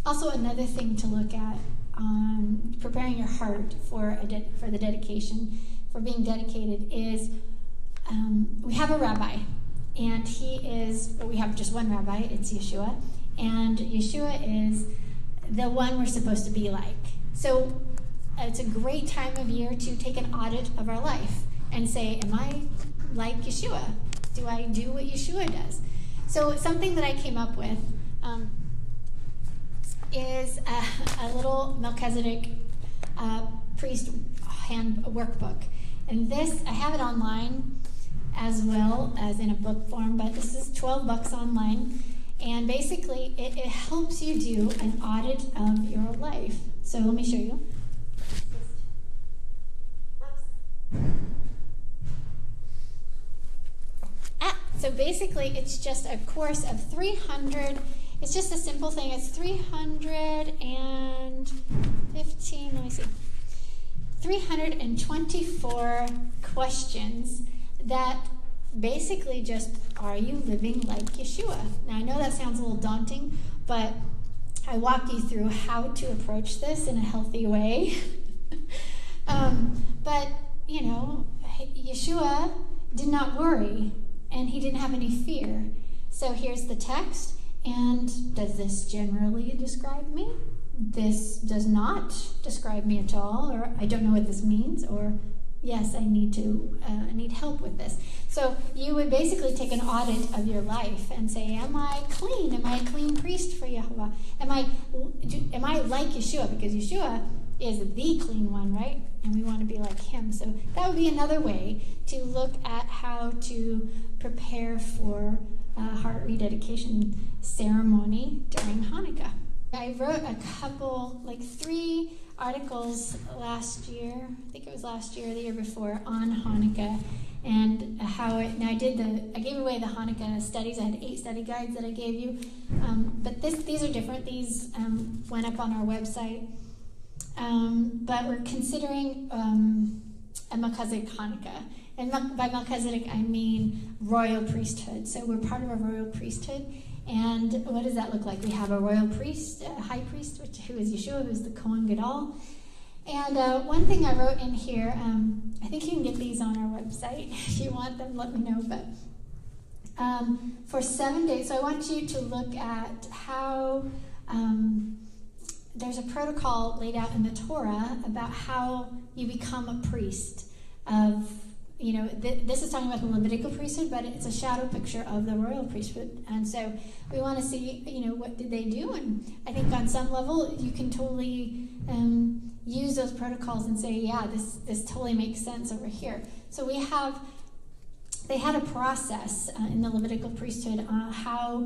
also another thing to look at on preparing your heart for the dedication, for being dedicated, is we have a rabbi, and we have just one rabbi. It's Yeshua, and Yeshua is the one we're supposed to be like. So it's a great time of year to take an audit of our life and say, am I like Yeshua? Do I do what Yeshua does? So something that I came up with is a little Melchizedek priest hand workbook. And this, I have it online as well as in a book form, but this is $12 online. And basically, it helps you do an audit of your life. So let me show you. So basically, it's just a course of 300. It's just a simple thing. It's 315, let me see. 324 questions that basically just, are you living like Yeshua? Now, I know that sounds a little daunting, but I walk you through how to approach this in a healthy way. But, Yeshua did not worry, and he didn't have any fear. So here's the text. And does this generally describe me? This does not describe me at all, or I don't know what this means, or yes, I need help with this. So you would basically take an audit of your life and say, am I clean? Am I a clean priest for Yehovah? Am I like Yeshua? Because Yeshua is the clean one, right? And we want to be like him. So that would be another way to look at how to prepare for heart rededication ceremony during Hanukkah. I wrote a couple, 3 articles last year, I think it was last year or the year before, on Hanukkah, and I gave away the Hanukkah studies. I had 8 study guides that I gave you, but these are different. These went up on our website, but we're considering a Melchizedek Hanukkah. And by Melchizedek, I mean royal priesthood. So we're part of a royal priesthood. And what does that look like? We have a royal priest, a high priest, who is Yeshua, who's the Kohen Gadol. And one thing I wrote in here, I think you can get these on our website. If you want them, let me know. But for 7 days, so I want you to look at how there's a protocol laid out in the Torah about how you become a priest of, this is talking about the Levitical priesthood, but it's a shadow picture of the royal priesthood. And so we want to see, what did they do? And I think on some level, you can totally use those protocols and say, yeah, this totally makes sense over here. So they had a process in the Levitical priesthood on how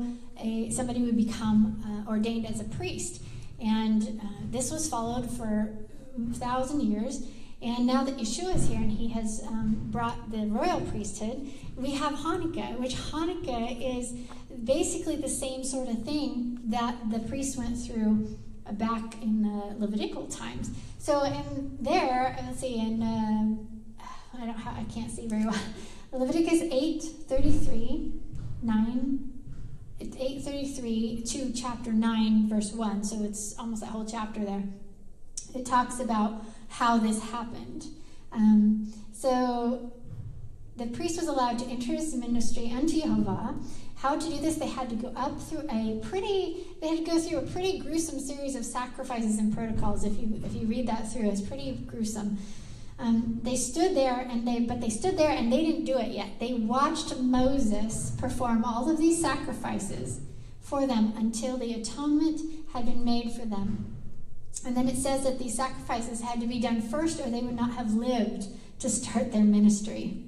somebody would become ordained as a priest. And this was followed for 1,000 years. And now that Yeshua is here and he has brought the royal priesthood, we have Hanukkah, which Hanukkah is basically the same sort of thing that the priests went through back in the Levitical times. So in there, let's see, I can't see very well. Leviticus 8:33 to chapter 9, verse 1. So it's almost that whole chapter there. It talks about how this happened. So the priest was allowed to enter his ministry unto Yehovah. How to do this? They had to go through a pretty gruesome series of sacrifices and protocols. If you read that through, it's pretty gruesome. They stood there and they didn't do it yet. They watched Moses perform all of these sacrifices for them until the atonement had been made for them. And then it says that these sacrifices had to be done first or they would not have lived to start their ministry.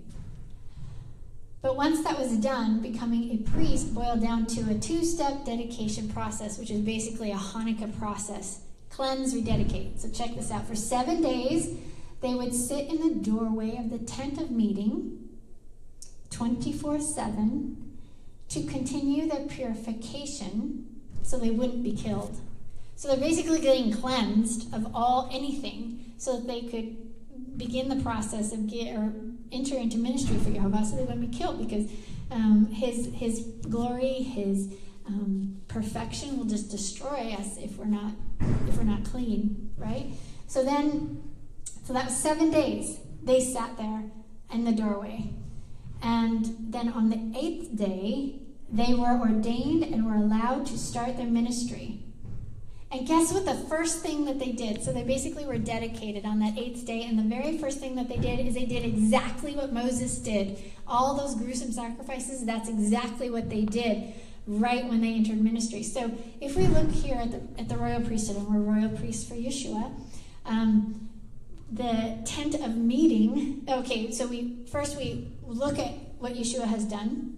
But once that was done, becoming a priest boiled down to a 2-step dedication process, which is basically a Hanukkah process. Cleanse, rededicate. So check this out. For 7 days, they would sit in the doorway of the tent of meeting 24/7 to continue their purification so they wouldn't be killed. So they're basically getting cleansed of anything so that they could begin the process of enter into ministry for Yehovah, so they wouldn't be killed, because his glory, his perfection will just destroy us if we're not clean, right? So that was 7 days they sat there in the doorway, and then on the 8th day they were ordained and were allowed to start their ministry. And guess what the first thing that they did? So they basically were dedicated on that 8th day, and the very first thing that they did is they did exactly what Moses did. All those gruesome sacrifices, that's exactly what they did right when they entered ministry. So if we look here at the royal priesthood, and we're royal priests for Yeshua, the tent of meeting, okay, so we look at what Yeshua has done.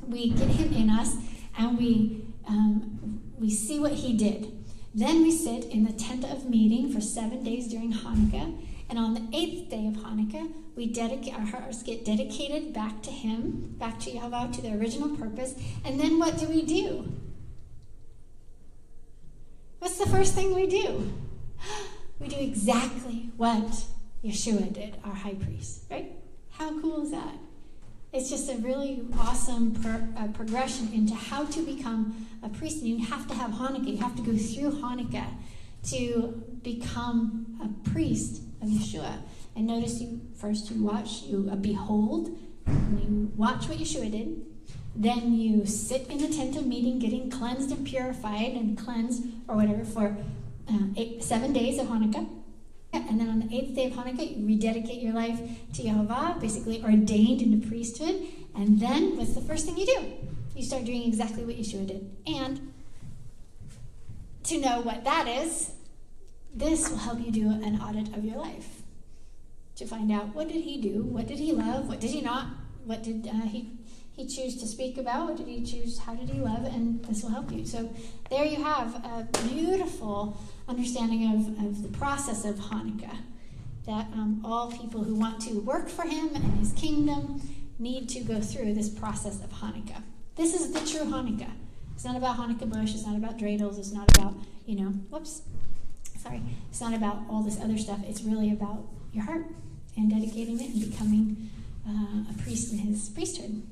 We get him in us, and we see what he did. Then we sit in the tent of meeting for 7 days during Hanukkah, and on the 8th day of Hanukkah, our hearts get dedicated back to him, back to Yehovah, to the original purpose. And then what do? What's the first thing we do? We do exactly what Yeshua did, our high priest, right? How cool is that? It's just a really awesome progression into how to become a priest. And you have to have Hanukkah. You have to go through Hanukkah to become a priest of Yeshua. And notice you behold, and you watch what Yeshua did. Then you sit in the tent of meeting, getting cleansed and purified and cleansed, or whatever, for 7 days of Hanukkah. And then on the 8th day of Hanukkah, you rededicate your life to Yehovah, basically ordained into priesthood. And then what's the first thing you do? You start doing exactly what Yeshua did. And to know what that is, this will help you do an audit of your life. To find out, what did he do? What did he love? What did he not? What did he choose to speak about? What did he choose? How did he love? And this will help you. So there you have a beautiful understanding of the process of Hanukkah, that all people who want to work for him and his kingdom need to go through this process of Hanukkah. This is the true Hanukkah. It's not about Hanukkah bush. It's not about dreidels. It's not about, it's not about all this other stuff. It's really about your heart and dedicating it and becoming a priest in his priesthood.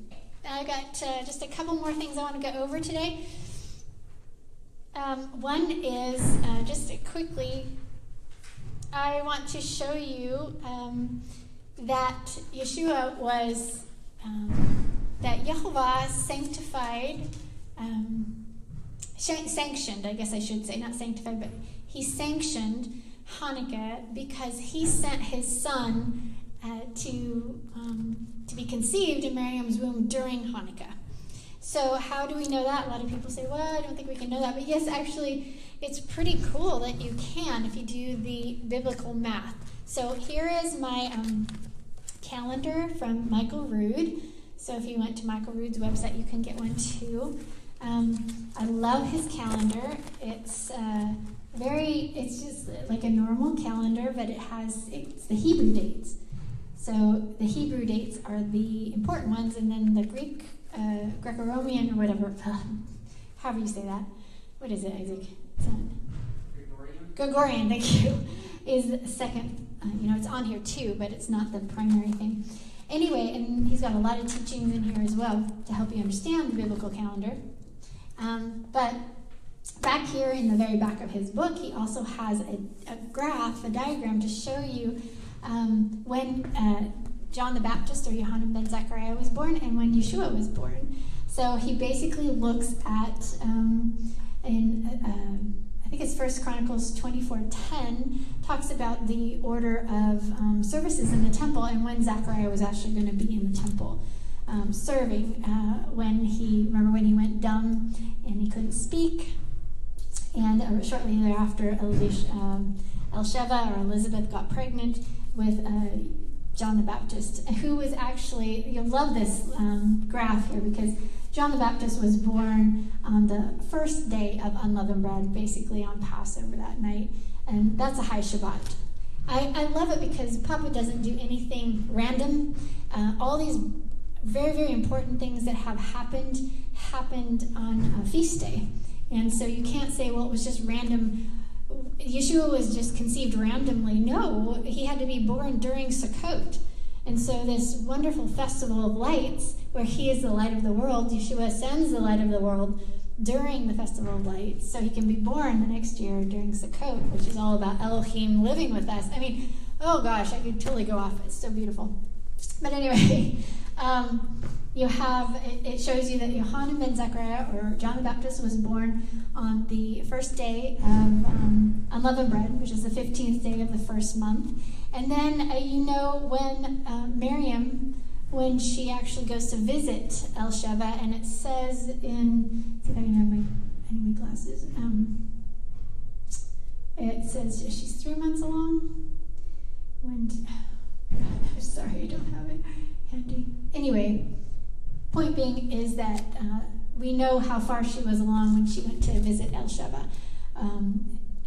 I've got just a couple more things I want to go over today. One is, just quickly, I want to show you that Yeshua was, that Yehovah sanctified, sanctioned, I guess I should say, not sanctified, but he sanctioned Hanukkah because he sent his son to be conceived in Miriam's womb during Hanukkah. So how do we know that? A lot of people say, well, I don't think we can know that. But yes, actually, it's pretty cool that you can if you do the biblical math. So here is my calendar from Michael Rood. So if you went to Michael Rood's website, you can get one too. I love his calendar. It's just like a normal calendar, but it's the Hebrew dates. So the Hebrew dates are the important ones, and then the Greco-Roman, or whatever, however you say that. What is it, Isaac? Gregorian, thank you, is the second. It's on here too, but it's not the primary thing. Anyway, and he's got a lot of teachings in here as well to help you understand the biblical calendar. But back here in the very back of his book, he also has a graph, a diagram to show you when John the Baptist or Yohanan ben Zechariah was born and when Yeshua was born. So he basically looks at, I think it's 1 Chronicles 24:10, talks about the order of services in the temple and when Zechariah was actually going to be in the temple serving. When he went dumb and he couldn't speak, and shortly thereafter Elisheva or Elizabeth got pregnant with John the Baptist, who was actually, you'll love this graph here, because John the Baptist was born on the first day of unleavened bread, basically on Passover that night, and that's a high Shabbat. I love it because Papa doesn't do anything random. All these very, very important things that have happened on a feast day, and so you can't say, well, it was just random. Yeshua was just conceived randomly. No, he had to be born during Sukkot. And so this wonderful festival of lights, where he is the light of the world, Yeshua sends the light of the world during the festival of lights, so he can be born the next year during Sukkot, which is all about Elohim living with us. I mean, oh gosh, I could totally go off. It's so beautiful. But anyway, you have, it shows you that Yohanan ben Zechariah, or John the Baptist, was born on the first day of unleavened bread, which is the 15th day of the first month. And then, when Miriam, when she actually goes to visit Elsheva, and it says in, see if I can have my glasses. It says she's 3 months along. Sorry, I don't have it handy. Anyway, point being is that we know how far she was along when she went to visit Elsheva.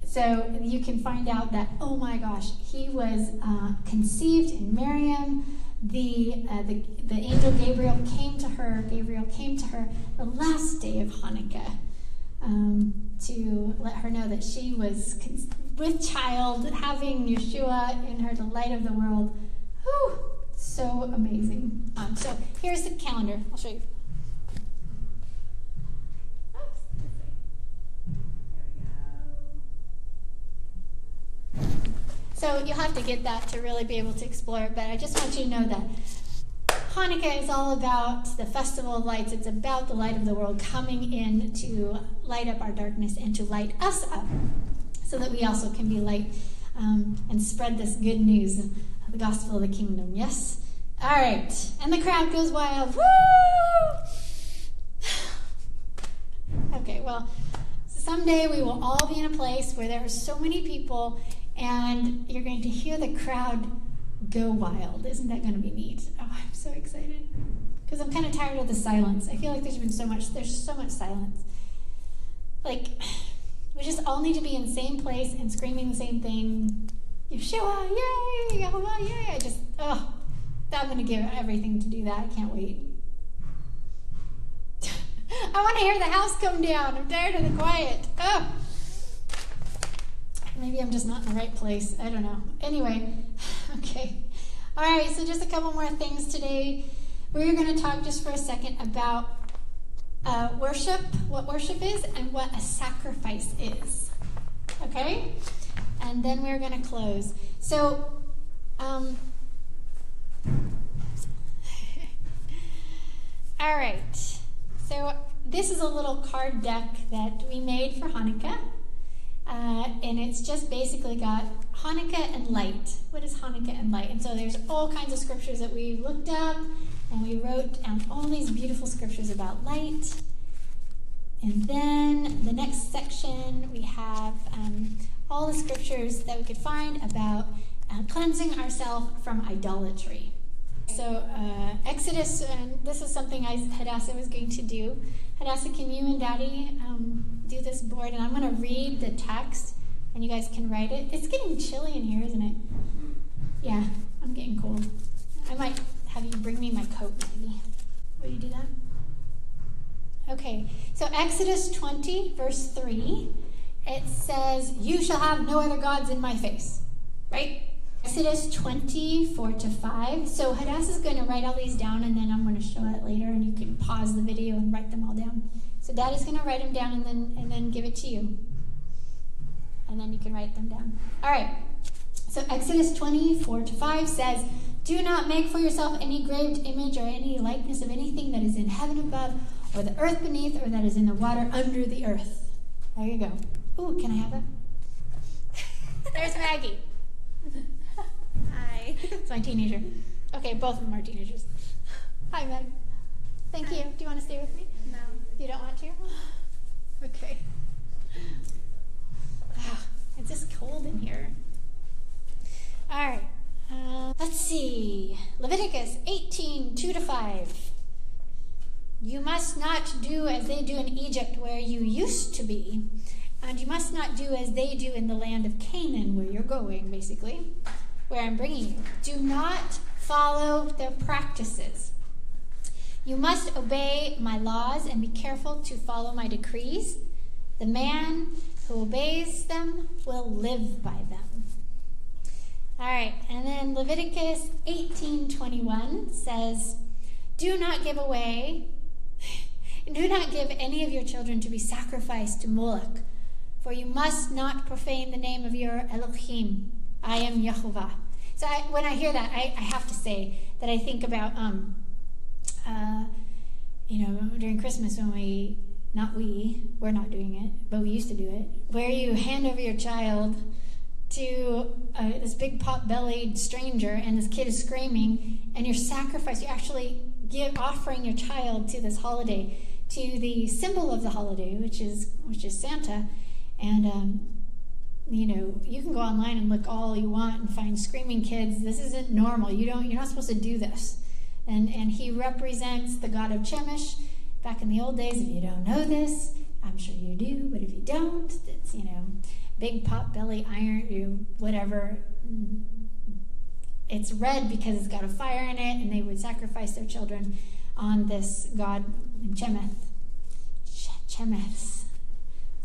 So you can find out that, oh my gosh, he was conceived in Miriam. The angel Gabriel came to her the last day of Hanukkah to let her know that she was with child, having Yeshua in her, the light of the world. Whew, so amazing. So here's the calendar. I'll show you. So you'll have to get that to really be able to explore it, but I just want you to know that Hanukkah is all about the festival of lights. It's about the light of the world coming in to light up our darkness and to light us up so that we also can be light and spread this good news of the gospel of the kingdom. Yes? All right. And the crowd goes wild. Woo! Okay, well, someday we will all be in a place where there are so many people and you're going to hear the crowd go wild. Isn't that going to be neat? Oh, I'm so excited. Because I'm kind of tired of the silence. I feel like there's so much silence. Like, we just all need to be in the same place and screaming the same thing. Yeshua, yay! Yehovah, yay! I'm going to give everything to do that. I can't wait. I want to hear the house come down. I'm tired of the quiet. Oh. Maybe I'm just not in the right place. I don't know. Anyway, okay. All right, so just a couple more things today. We're going to talk just for a second about worship, what worship is, and what a sacrifice is. Okay? And then we're going to close. So, all right. So this is a little card deck that we made for Hanukkah. And it's just basically got Hanukkah and light. What is Hanukkah and light? And so there's all kinds of scriptures that we looked up, and we wrote down all these beautiful scriptures about light. And then the next section, we have all the scriptures that we could find about cleansing ourselves from idolatry. So Exodus, and this is something Hadassah was going to do. Hadassah, can you and Daddy do this board? And I'm going to read the text, and you guys can write it. It's getting chilly in here, isn't it? Yeah, I'm getting cold. I might have you bring me my coat, maybe. Will you do that? Okay, so Exodus 20, verse 3, it says, "You shall have no other gods in my face." Right? Exodus 20:4-5. So Hadassah is going to write all these down, and then I'm going to show it later, and you can pause the video and write them all down. So Daddy's going to write them down and then give it to you. And then you can write them down. All right. So Exodus 20:4-5 says, "Do not make for yourself any graved image or any likeness of anything that is in heaven above, or the earth beneath, or that is in the water under the earth." There you go. Ooh, can I have that? There's Maggie. Hi. It's my teenager. Okay, both of them are teenagers. Hi, Meg. Thank you. Do you want to stay with me? No. You don't want to? Okay. It's just cold in here. All right. Let's see. Leviticus 18:2-5. "You must not do as they do in Egypt, where you used to be, and you must not do as they do in the land of Canaan," where you're going, basically, where I'm bringing you. "Do not follow their practices. You must obey my laws and be careful to follow my decrees. The man who obeys them will live by them." All right, and then Leviticus 18:21 says, do not give any of your children to be sacrificed to Moloch, for you must not profane the name of your Elohim. I am Yehovah. So when I hear that, I have to say that I think about, during Christmas when we're not doing it, but we used to do it, where you hand over your child to this big pot-bellied stranger, and this kid is screaming, and you're actually offering your child to this holiday, to the symbol of the holiday, which is Santa. And you can go online and look all you want and find screaming kids. This isn't normal. You're not supposed to do this. And he represents the god of Chemesh. Back in the old days, if you don't know this, I'm sure you do, but if you don't, it's big pot belly iron, whatever. It's red because it's got a fire in it, and they would sacrifice their children on this god Chemeth's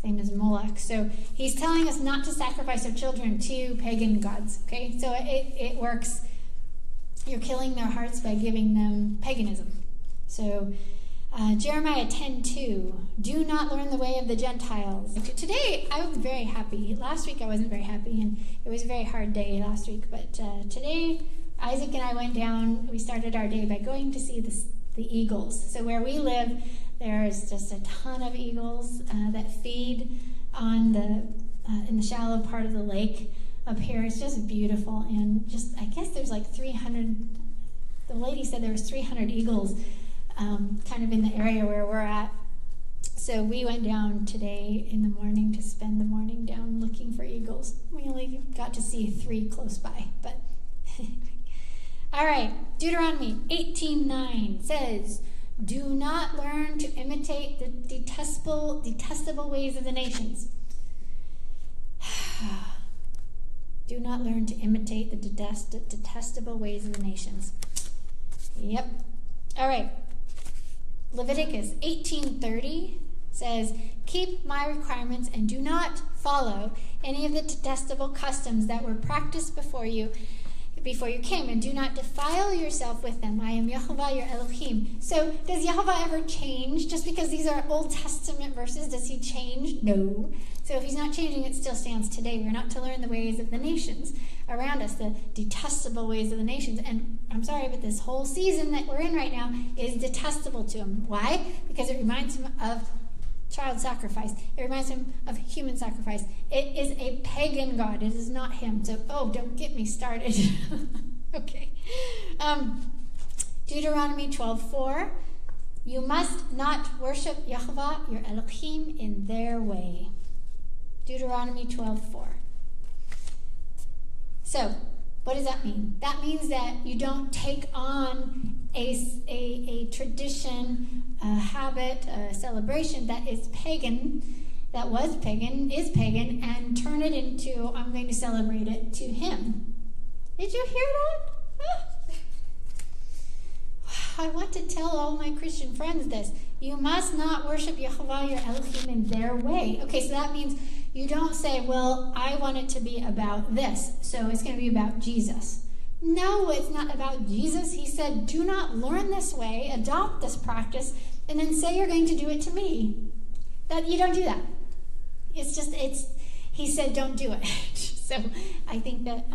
name is Moloch. So he's telling us not to sacrifice our children to pagan gods. Okay, so it works. You're killing their hearts by giving them paganism. So Jeremiah 10:2, do not learn the way of the Gentiles. Today I was very happy. Last week I wasn't very happy, and it was a very hard day last week. But today Isaac and I went down. We started our day by going to see the eagles. So where we live, there's just a ton of eagles that feed on in the shallow part of the lake up here. It's just beautiful, and I guess there's like 300. The lady said there was 300 eagles kind of in the area where we're at. So we went down today in the morning to spend the morning down looking for eagles. We only got to see 3 close by, but all right. Deuteronomy 18:9 says, do not learn to imitate the detestable ways of the nations. Do not learn to imitate the detestable ways of the nations. Yep. All right. Leviticus 18:30 says, keep my requirements and do not follow any of the detestable customs that were practiced before you came, and do not defile yourself with them. I am Yehovah, your Elohim. So does Yehovah ever change? Just because these are Old Testament verses, does he change? No. So if he's not changing, it still stands today. We're not to learn the ways of the nations around us, the detestable ways of the nations. And I'm sorry, but this whole season that we're in right now is detestable to him. Why? Because it reminds him of child sacrifice. It reminds him of human sacrifice. It is a pagan god. It is not him. So, don't get me started. Okay. Deuteronomy 12:4. You must not worship Yehovah, your Elohim, in their way. Deuteronomy 12:4. So, what does that mean? That means that you don't take on a tradition, a habit, a celebration that is pagan, is pagan, and turn it into, I'm going to celebrate it to him. Did you hear that? I want to tell all my Christian friends this. You must not worship Yehovah, your Elohim, in their way. Okay, so that means you don't say, well, I want it to be about this, so it's going to be about Jesus. No, it's not about Jesus. He said, do not learn this way, adopt this practice, and then say you're going to do it to me. That you don't do that. He said, don't do it. So I think that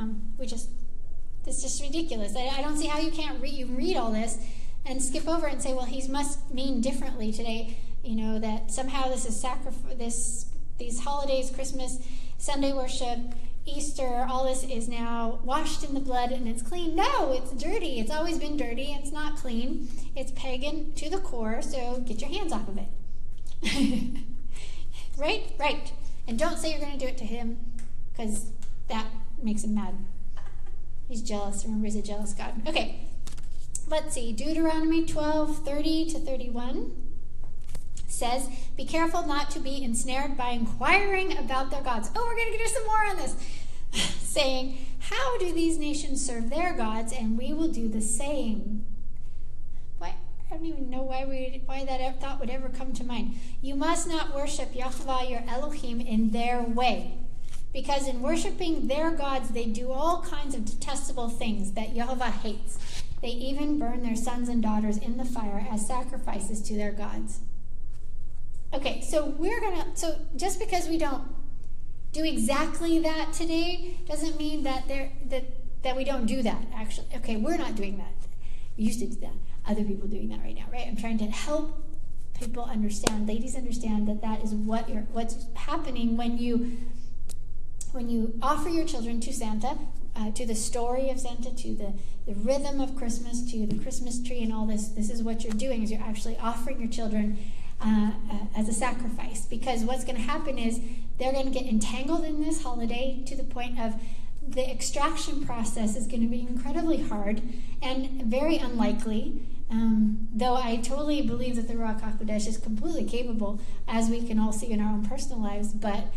it's just ridiculous. I don't see how you can't read all this and skip over and say, well, he must mean differently today, that somehow this is these holidays, Christmas, Sunday worship, Easter, all this is now washed in the blood and it's clean. No, it's dirty. It's always been dirty. It's not clean. It's pagan to the core, so get your hands off of it. Right. And don't say you're going to do it to him, because that makes him mad. He's jealous. Remember, he's a jealous God. Okay, let's see. Deuteronomy 12:30-31 says, be careful not to be ensnared by inquiring about their gods. Oh, we're going to do some more on this. Saying, how do these nations serve their gods, and we will do the same. Why? I don't even know why that thought would ever come to mind. You must not worship Yehovah, your Elohim, in their way. because in worshiping their gods, they do all kinds of detestable things that Yehovah hates. They even burn their sons and daughters in the fire as sacrifices to their gods. Okay, so just because we don't do exactly that today doesn't mean that we don't do that, actually. Okay, we're not doing that. We used to do that. Other people doing that right now, right? I'm trying to help people understand, ladies understand that is what's happening when you offer your children to Santa, to the story of Santa, to the rhythm of Christmas, to the Christmas tree and all this. This is what you're doing, is you're actually offering your children as a sacrifice. Because what's going to happen is they're going to get entangled in this holiday to the point of the extraction process is going to be incredibly hard and very unlikely. Though I totally believe that the Ruach HaKodesh is completely capable, as we can all see in our own personal lives. But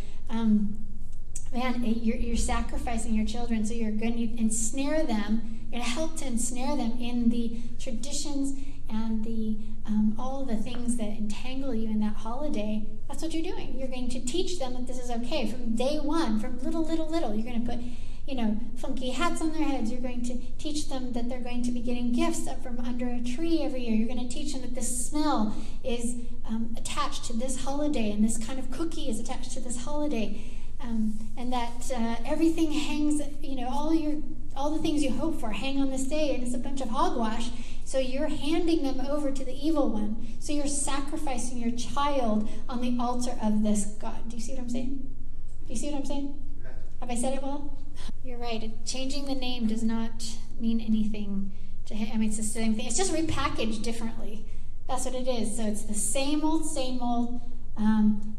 you're sacrificing your children, so you're going to ensnare them. You're going to help to ensnare them in the traditions and the all the things that entangle you in that holiday. That's what you're doing. You're going to teach them that this is okay from day one, from little. You're going to put, funky hats on their heads. You're going to teach them that they're going to be getting gifts up from under a tree every year. You're going to teach them that this smell is attached to this holiday, and this kind of cookie is attached to this holiday, and that everything hangs, all the things you hope for hang on this day, and it's a bunch of hogwash. So you're handing them over to the evil one. So you're sacrificing your child on the altar of this God. Do you see what I'm saying? Do you see what I'm saying? Have I said it well? You're right. Changing the name does not mean anything to him. I mean, it's the same thing. It's just repackaged differently. That's what it is. So it's the same old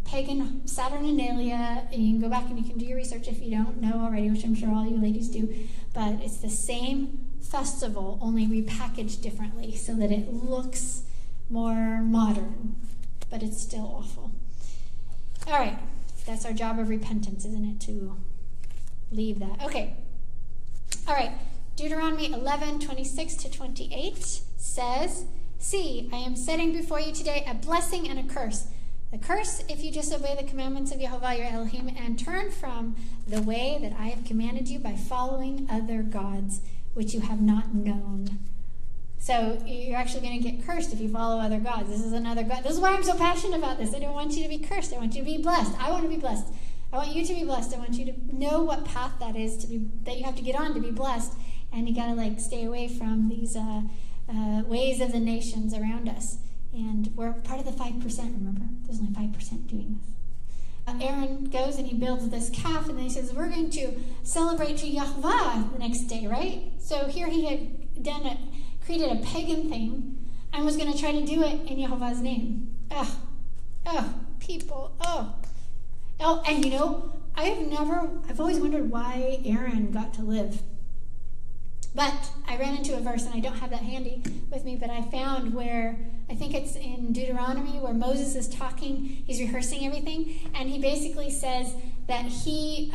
pagan Saturnalia. And you can go back and you can do your research if you don't know already, which I'm sure all you ladies do. But it's the same festival, only repackaged differently so that it looks more modern. But it's still awful. All right. That's our job of repentance, isn't it? To leave that. Okay. All right. Deuteronomy 11:26-28 says, "See, I am setting before you today a blessing and a curse. The curse, if you disobey the commandments of Yehovah your Elohim and turn from the way that I have commanded you by following other gods, which you have not known." So you're actually going to get cursed if you follow other gods. This is another God. This is why I'm so passionate about this. I don't want you to be cursed. I want you to be blessed. I want to be blessed. I want you to be blessed. I want you to know what path that is that you have to get on to be blessed. And you got to stay away from these ways of the nations around us. And we're part of the 5%, remember? There's only 5% doing this. Aaron goes and he builds this calf, and then he says, we're going to celebrate to Yahweh the next day, right? So here he had created a pagan thing and was going to try to do it in Yehovah's name. People, and I've always wondered why Aaron got to live. But I ran into a verse, and I don't have that handy with me, but I found where, I think it's in Deuteronomy, where Moses is talking, he's rehearsing everything, and he basically says that he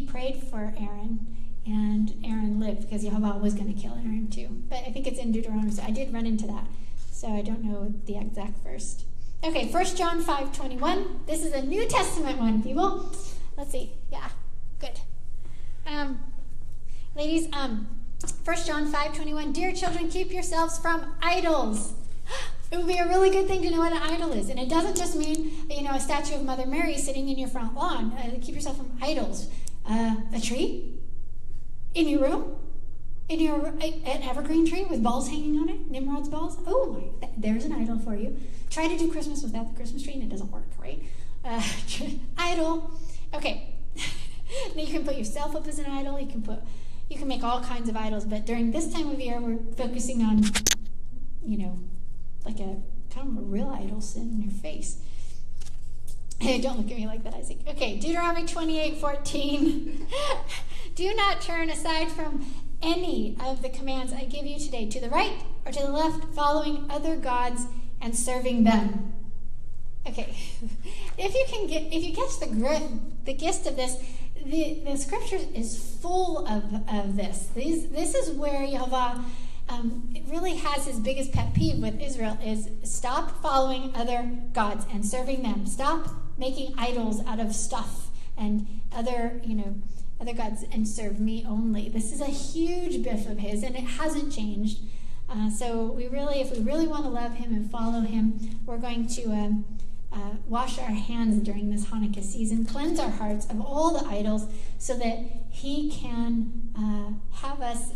prayed for Aaron, and Aaron lived, because Yehovah was going to kill Aaron too. But I think it's in Deuteronomy, so I did run into that. So I don't know the exact verse. Okay, 1 John 5:21. This is a New Testament one, people. Let's see. Yeah, good. Ladies, 1 John 5:21, "Dear children, keep yourselves from idols." It would be a really good thing to know what an idol is. And it doesn't just mean, a statue of Mother Mary sitting in your front lawn. Keep yourself from idols. A tree? In your room? An evergreen tree with balls hanging on it? Nimrod's balls? Oh, there's an idol for you. Try to do Christmas without the Christmas tree and it doesn't work, right? Idol. Okay. Now you can put yourself up as an idol. You can make all kinds of idols, but during this time of year, we're focusing on, like a kind of a real idol sitting in your face. Hey, don't look at me like that, Isaac. Okay, Deuteronomy 28:14. "Do not turn aside from any of the commands I give you today, to the right or to the left, following other gods and serving them." Okay, if you catch the gist of this, the scripture is full of this. This is where Yehovah it really has his biggest pet peeve with Israel is stop following other gods and serving them. Stop making idols out of stuff and other gods and serve me only. This is a huge biff of his, and it hasn't changed. So if we really want to love him and follow him, we're going to wash our hands during this Hanukkah season, cleanse our hearts of all the idols so that he can have us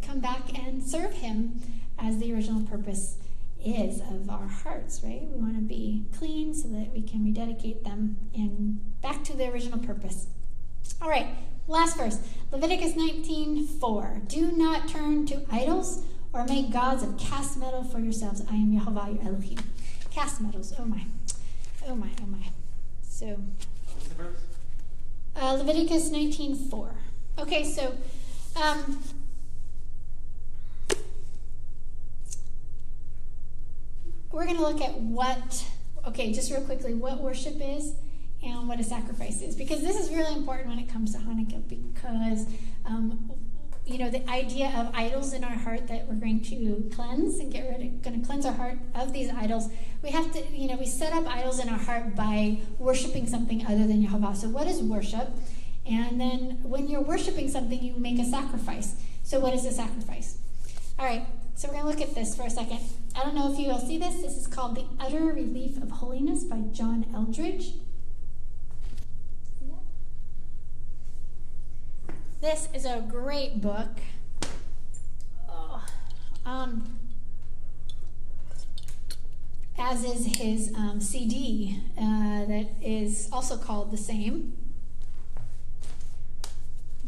come back and serve him as the original purpose is of our hearts, right? We want to be clean so that we can rededicate them back to the original purpose. All right, last verse, Leviticus 19:4. Do not turn to idols or make gods of cast metal for yourselves. I am Yehovah your Elohim. Cast metals, oh my. So, What's the verse? Leviticus 19:4. Okay, so we're going to look at just real quickly, what worship is and what a sacrifice is. Because this is really important when it comes to Hanukkah, because, the idea of idols in our heart that we're going to cleanse and going to cleanse our heart of these idols, we have to, we set up idols in our heart by worshiping something other than Yehovah. So what is worship? And then when you're worshiping something, you make a sacrifice. So what is a sacrifice? All right, so we're going to look at this for a second. I don't know if you all see this. This is called The Utter Relief of Holiness by John Eldridge. This is a great book. As is his CD that is also called the same.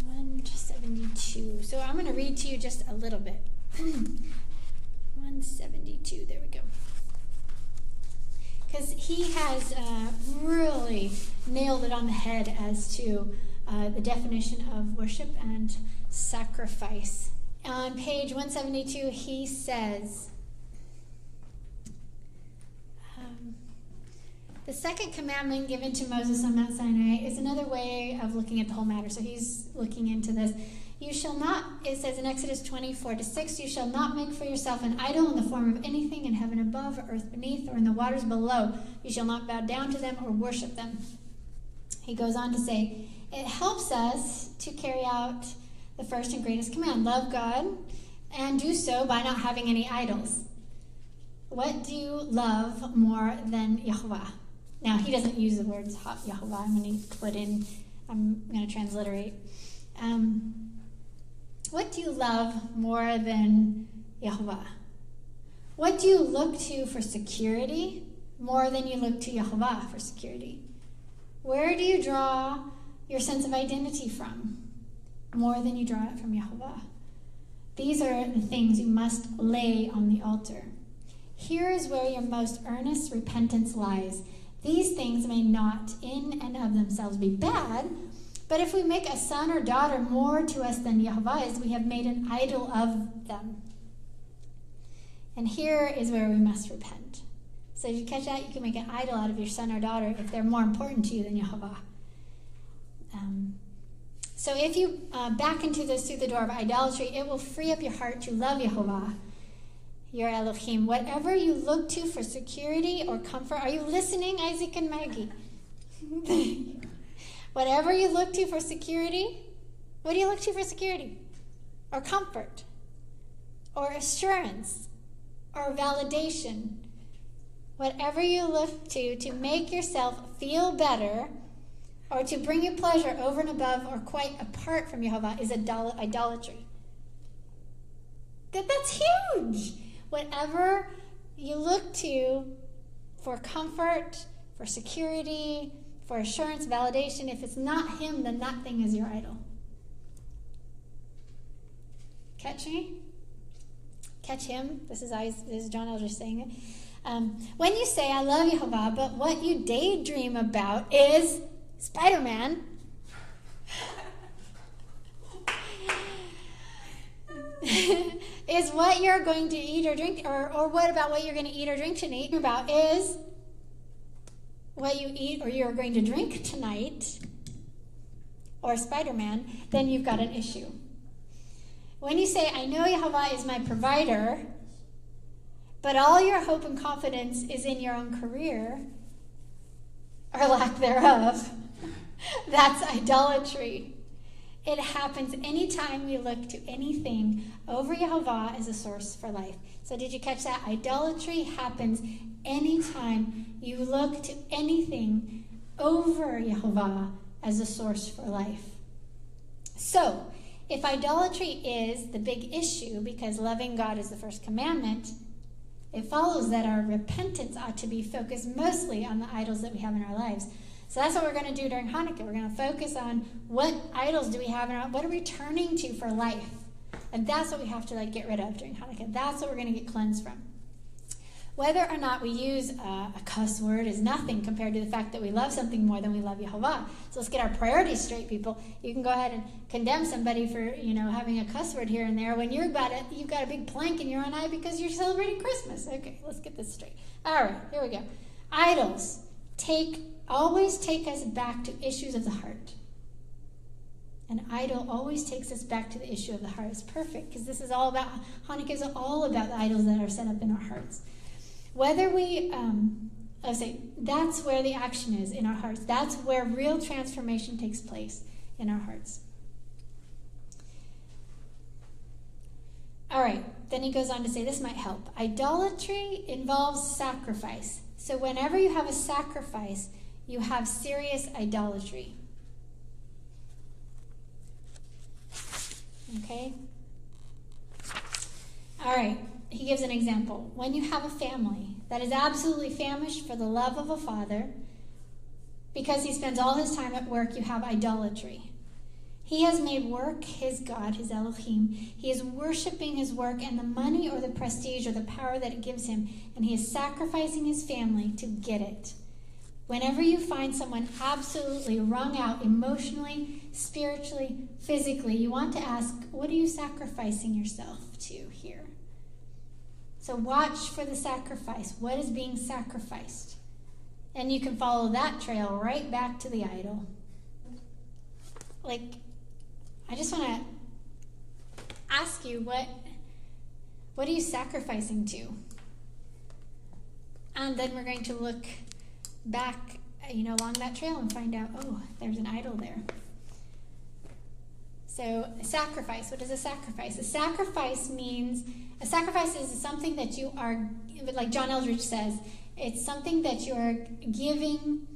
172. So I'm going to read to you just a little bit. 172. There we go. Because he has really nailed it on the head as to the definition of worship and sacrifice. On page 172, he says, the second commandment given to Moses on Mount Sinai is another way of looking at the whole matter. So he's looking into this. You shall not, it says in Exodus 24-6, you shall not make for yourself an idol in the form of anything in heaven above, or earth beneath, or in the waters below. You shall not bow down to them or worship them. He goes on to say, it helps us to carry out the first and greatest command, love God, and do so by not having any idols. What do you love more than Yehovah? Now, he doesn't use the words Yehovah. I'm going to transliterate. What do you love more than Yehovah? What do you look to for security more than you look to Yehovah for security? Where do you draw your sense of identity from more than you draw it from Yehovah? These are the things you must lay on the altar. Here is where your most earnest repentance lies. These things may not in and of themselves be bad, but if we make a son or daughter more to us than Yehovah is, we have made an idol of them. And here is where we must repent. So if you catch that, you can make an idol out of your son or daughter if they're more important to you than Yehovah. So if you back into this through the door of idolatry, it will free up your heart to love Yehovah, your Elohim. Whatever you look to for security or comfort, are you listening, Isaac and Maggie? Whatever you look to for security, what do you look to for security? Or comfort? Or assurance? Or validation? Whatever you look to make yourself feel better, or to bring you pleasure over and above or quite apart from Yehovah is idolatry. That's huge. Whatever you look to for comfort, for security, for assurance, validation, if it's not him, then that thing is your idol. Catch me? Catch him? This is John Eldridge saying it. When you say, I love Yehovah, but what you daydream about is Spider-Man. Is what you're going to eat or drink, or what about what you're going to eat or drink tonight about is what you eat or you're going to drink tonight, or Spider-Man, then you've got an issue. When you say, I know Yehovah is my provider, but all your hope and confidence is in your own career, or lack thereof, That's idolatry. It happens anytime we look to anything over Yehovah as a source for life. So did you catch that? Idolatry happens anytime you look to anything over Yehovah as a source for life. So, if idolatry is the big issue, because loving God is the first commandment, it follows that our repentance ought to be focused mostly on the idols that we have in our lives. So that's what we're going to do during Hanukkah. We're going to focus on what idols do we have in our, what are we turning to for life? And that's what we have to get rid of during Hanukkah. That's what we're going to get cleansed from. Whether or not we use a cuss word is nothing compared to the fact that we love something more than we love Yehovah. So let's get our priorities straight, people. You can go ahead and condemn somebody for, having a cuss word here and there when you've got a big plank in your own eye because you're celebrating Christmas. Okay, let's get this straight. All right, here we go. Idols always take us back to issues of the heart. An idol always takes us back to the issue of the heart. It's perfect because this is all about, Hanukkah is all about the idols that are set up in our hearts. Whether we, that's where the action is in our hearts. That's where real transformation takes place in our hearts. All right, then he goes on to say, this might help. Idolatry involves sacrifice. So whenever you have a sacrifice, you have serious idolatry. Okay? All right. He gives an example. When you have a family that is absolutely famished for the love of a father, because he spends all his time at work, you have idolatry. He has made work his God, his Elohim. He is worshiping his work and the money or the prestige or the power that it gives him, and he is sacrificing his family to get it. Whenever you find someone absolutely wrung out emotionally, spiritually, physically, you want to ask, what are you sacrificing yourself to here? So watch for the sacrifice. What is being sacrificed? And you can follow that trail right back to the idol. I just want to ask you, what are you sacrificing to? And then we're going to look back, along that trail and find out, oh, there's an idol there. So sacrifice, what is a sacrifice? A sacrifice is something that you are, like John Eldridge says, it's something that you are giving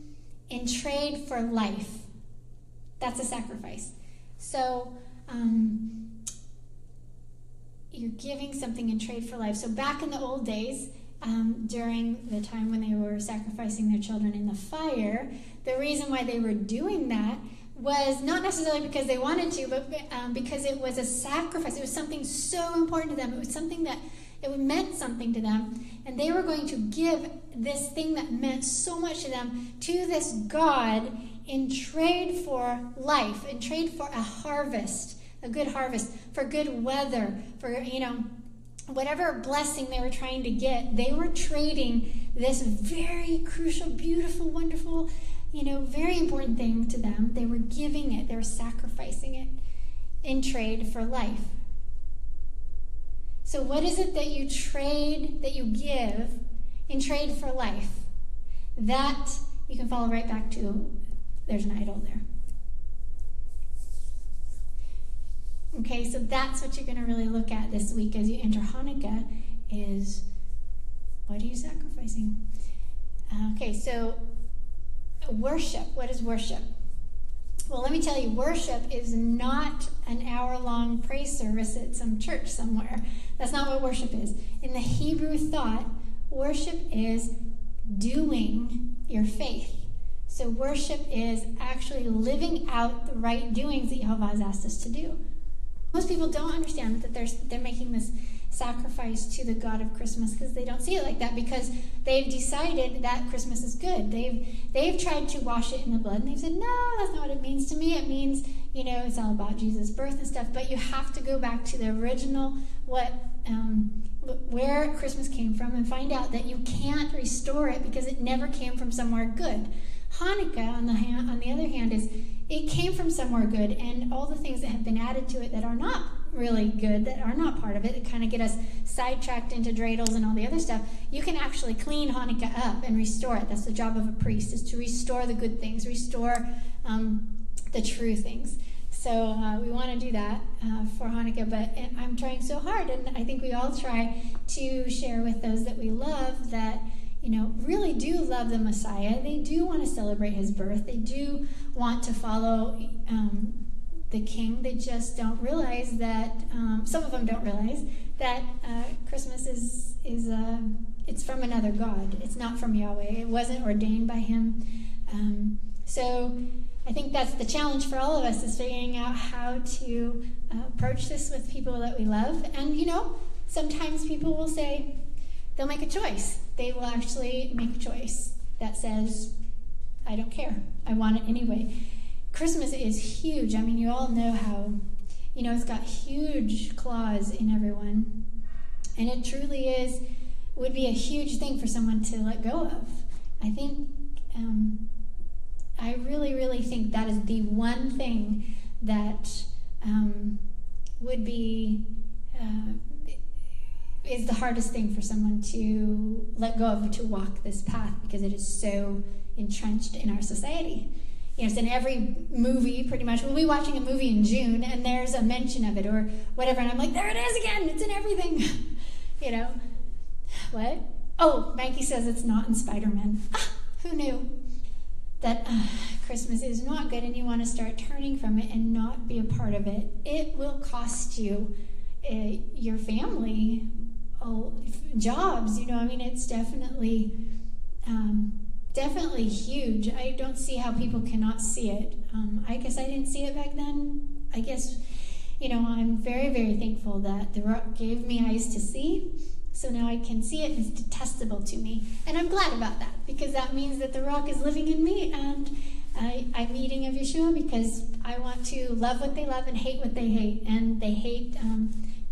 in trade for life. That's a sacrifice. So you're giving something in trade for life. So back in the old days, during the time when they were sacrificing their children in the fire, the reason why they were doing that was not necessarily because they wanted to, but because it was a sacrifice. It was something so important to them. It was something that it meant something to them. And they were going to give this thing that meant so much to them to this God in trade for life, in trade for a harvest, a good harvest, for good weather, for, whatever blessing they were trying to get. They were trading this very crucial, beautiful, wonderful, very important thing to them. They were giving it. They were sacrificing it in trade for life. So what is it that you give in trade for life? That you can follow right back to, there's an idol there. Okay, so that's what you're going to really look at this week as you enter Hanukkah is, what are you sacrificing? Okay, so worship. What is worship? Well, let me tell you, worship is not an hour-long praise service at some church somewhere. That's not what worship is. In the Hebrew thought, worship is doing your faith. So worship is actually living out the right doings that Yehovah has asked us to do. Most people don't understand that they're making this sacrifice to the God of Christmas because they don't see it like that, because they've decided that Christmas is good. They've tried to wash it in the blood, and they've said, no, that's not what it means to me. It means, it's all about Jesus' birth and stuff. But you have to go back to the original, where Christmas came from, and find out that you can't restore it because it never came from somewhere good. Hanukkah, on the other hand, is it came from somewhere good, and all the things that have been added to it that are not really good, that are not part of it, that kind of get us sidetracked into dreidels and all the other stuff, you can actually clean Hanukkah up and restore it. That's the job of a priest, is to restore the good things, restore the true things. So we want to do that for Hanukkah, but I'm trying so hard, and I think we all try to share with those that we love that, really do love the Messiah. They do want to celebrate his birth. They do want to follow the King. They just don't realize that, some of them don't realize that Christmas is it's from another God. It's not from Yahweh. It wasn't ordained by him. So I think that's the challenge for all of us, is figuring out how to approach this with people that we love. And, sometimes people will say, they'll make a choice. They will actually make a choice that says, I don't care. I want it anyway. Christmas is huge. I mean, you all know how, it's got huge claws in everyone. And it truly would be a huge thing for someone to let go of. I think, I really, really think that is the one thing that would be, is the hardest thing for someone to let go of, to walk this path, because it is so entrenched in our society. It's in every movie, pretty much. We'll be watching a movie in June, and there's a mention of it or whatever, and I'm like, there it is again. It's in everything. What? Oh, Maggie says it's not in Spider-Man. Who knew that Christmas is not good, and you want to start turning from it and not be a part of it? It will cost you your family, jobs. It's definitely huge. I don't see how people cannot see it. I guess I didn't see it back then. I guess, I'm very, very thankful that the Rock gave me eyes to see, so now I can see it, and it's detestable to me. And I'm glad about that, because that means that the Rock is living in me, and I'm eating of Yeshua, because I want to love what they love and hate what they hate. And they hate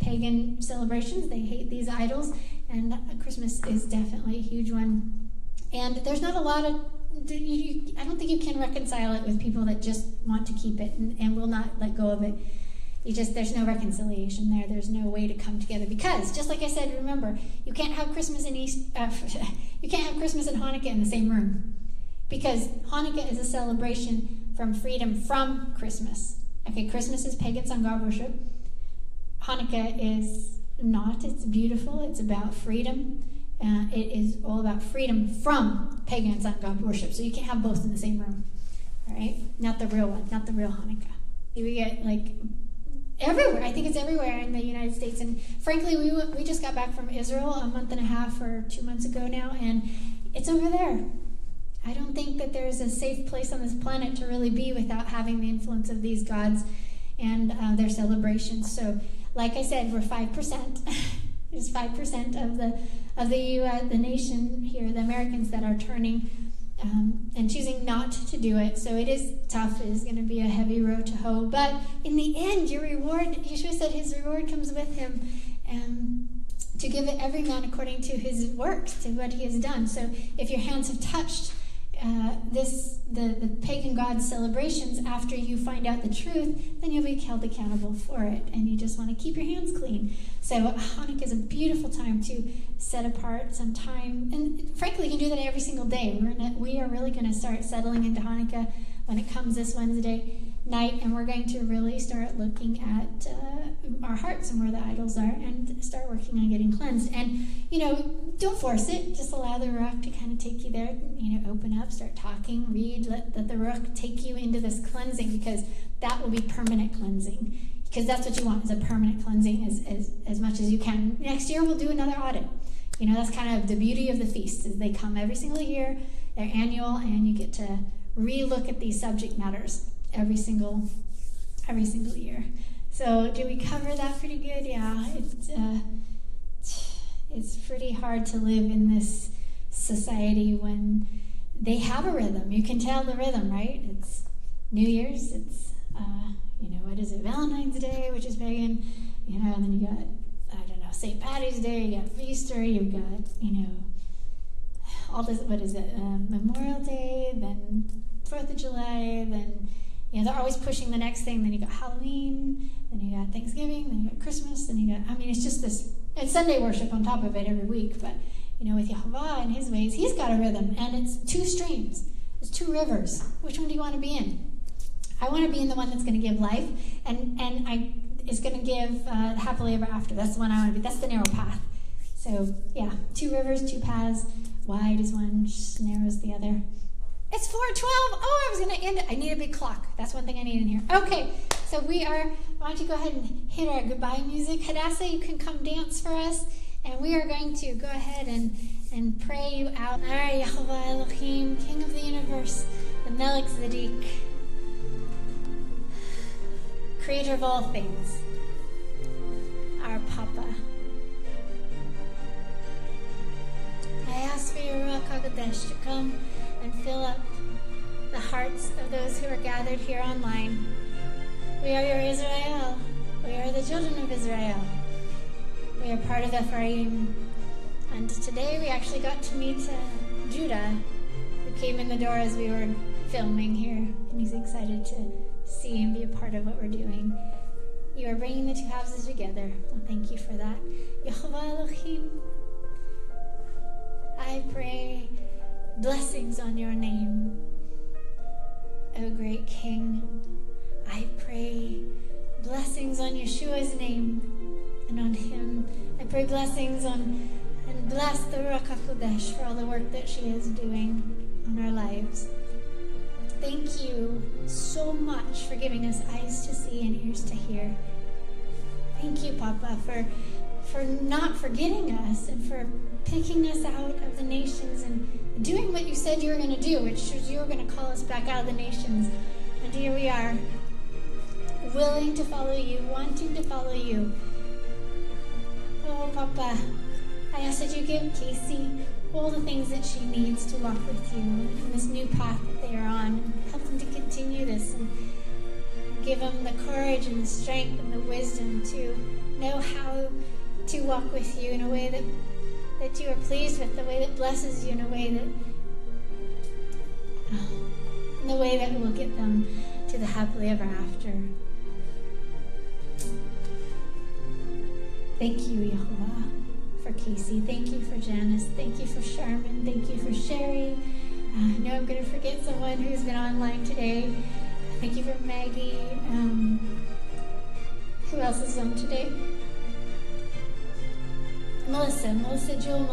pagan celebrations. They hate these idols, and Christmas is definitely a huge one. And there's not a lot of, I don't think you can reconcile it with people that just want to keep it and will not let go of it. There's no reconciliation there. There's no way to come together, because, just like I said, remember, you can't have Christmas and you can't have Christmas and Hanukkah in the same room, because Hanukkah is a celebration from freedom from Christmas. Okay, Christmas is pagan sun god worship. Hanukkah is not. It's beautiful. It's about freedom. It is all about freedom from pagan sun god worship. So you can't have both in the same room. All right? Not the real one. Not the real Hanukkah. We get, everywhere. I think it's everywhere in the United States. And frankly, we just got back from Israel a month and a half or 2 months ago now, and it's over there. I don't think that there's a safe place on this planet to really be without having the influence of these gods and their celebrations. So, like I said, we're 5%. There's 5% of the nation here, the Americans, that are turning and choosing not to do it. So it is tough. It is going to be a heavy road to hoe. But in the end, your reward, Yeshua said his reward comes with him, to give it every man according to his works, to what he has done. So if your hands have touched the pagan god celebrations after you find out the truth, then you'll be held accountable for it, and you just want to keep your hands clean. So Hanukkah is a beautiful time to set apart some time, and frankly, you can do that every single day. We are really going to start settling into Hanukkah when it comes this Wednesday night, and we're going to really start looking at our hearts and where the idols are, and start working on getting cleansed. And don't force it. Just allow the Ruach to kind of take you there. Open up, start talking, read, let the Ruach take you into this cleansing, because that will be permanent cleansing. Because that's what you want, is a permanent cleansing as much as you can. Next year we'll do another audit. That's kind of the beauty of the feast, is they come every single year. They're annual, and you get to re-look at these subject matters every single year. So do we cover that pretty good? Yeah, it's pretty hard to live in this society when they have a rhythm. You can tell the rhythm, right? It's New Year's, it's what is it, Valentine's Day, which is pagan, and then you got, St. Patty's Day, you got Easter, you've got, all this, what is it, Memorial Day, then 4th of July, then they're always pushing the next thing. Then you got Halloween, then you got Thanksgiving, then you got Christmas, then you got, it's just this, and Sunday worship on top of it every week. But, with YHVH and his ways, he's got a rhythm, and it's 2 streams. It's 2 rivers. Which one do you want to be in? I want to be in the one that's going to give life, and is going to give happily ever after. That's the one I want to be. That's the narrow path. So, 2 rivers, 2 paths. Wide is one, narrow is the other. It's 4:12. Oh, I was going to end it. I need a big clock. That's one thing I need in here. Okay, so why don't you go ahead and hit our goodbye music. Hadassah, you can come dance for us. And we are going to go ahead and pray you out. All right, Yehovah Elohim, King of the universe, the Melech Tzedek, Creator of all things, our Papa. I ask for your Ruach HaKodesh to come and fill up the hearts of those who are gathered here online. We are your Israel. We are the children of Israel. We are part of Ephraim. And today we actually got to meet Judah, who came in the door as we were filming here. And he's excited to see and be a part of what we're doing. You are bringing the 2 houses together. Well, thank you for that. Yehovah Elohim, I pray blessings on your name, O great King. I pray blessings on Yeshua's name and on him. I pray blessings on and bless the Ruach HaKodesh for all the work that she is doing on our lives. Thank you so much for giving us eyes to see and ears to hear. Thank you, Papa, for not forgetting us and for picking us out of the nations and doing what you said you were going to do, which was you were going to call us back out of the nations. And here we are, willing to follow you, wanting to follow you. Oh, Papa, I ask that you give Casey all the things that she needs to walk with you in this new path that they are on. And help them to continue this and give them the courage and the strength and the wisdom to know how to walk with you in a way that you are pleased with, the way that blesses you, in a way that will get them to the happily ever after. Thank you, Yehovah, for Casey. Thank you for Janice. Thank you for Sharman. Thank you for Sherry. I know I'm going to forget someone who's been online today. Thank you for Maggie. Who else is on today? Melissa Jewel,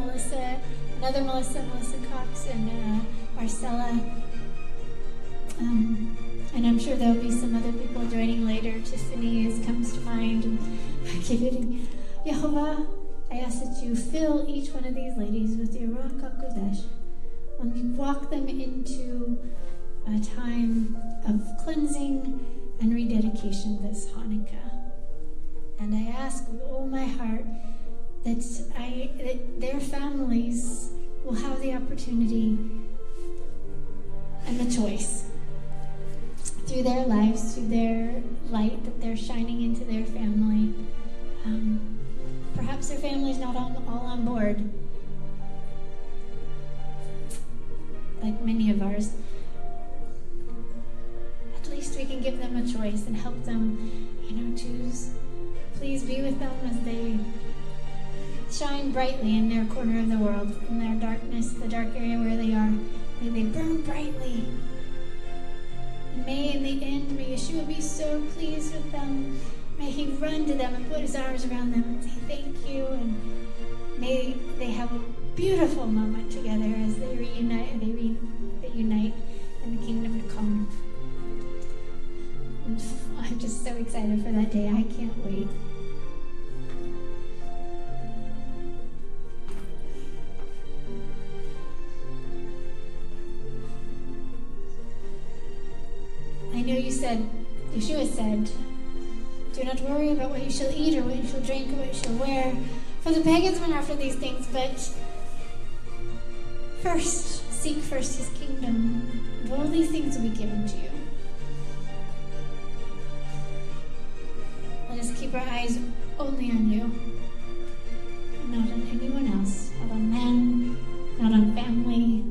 another Melissa Cox, and Marcella. And I'm sure there'll be some other people joining later. Tiffany comes to mind. And I keep hitting. Yehovah, I ask that you fill each one of these ladies with your Ruach HaKodesh. When you walk them into a time of cleansing and rededication this Hanukkah. And I ask with all my heart that their families will have the opportunity and the choice through their lives, through their light that they're shining into their family. Perhaps their family's not all on board, like many of ours. At least we can give them a choice and help them, choose. Please be with them as they shine brightly in their corner of the world, in their darkness, the dark area where they are. May they burn brightly. And may in the end, may Yeshua be so pleased with them. May he run to them and put his arms around them and say thank you. And may they have a beautiful moment together as they reunite, they unite in the kingdom to come. And I'm just so excited for that day. I can't wait. I know Yeshua said, do not worry about what you shall eat or what you shall drink or what you shall wear, for the pagans run after these things, but seek first his kingdom, and all these things will be given to you. Let us keep our eyes only on you, not on anyone else, not on men, not on family,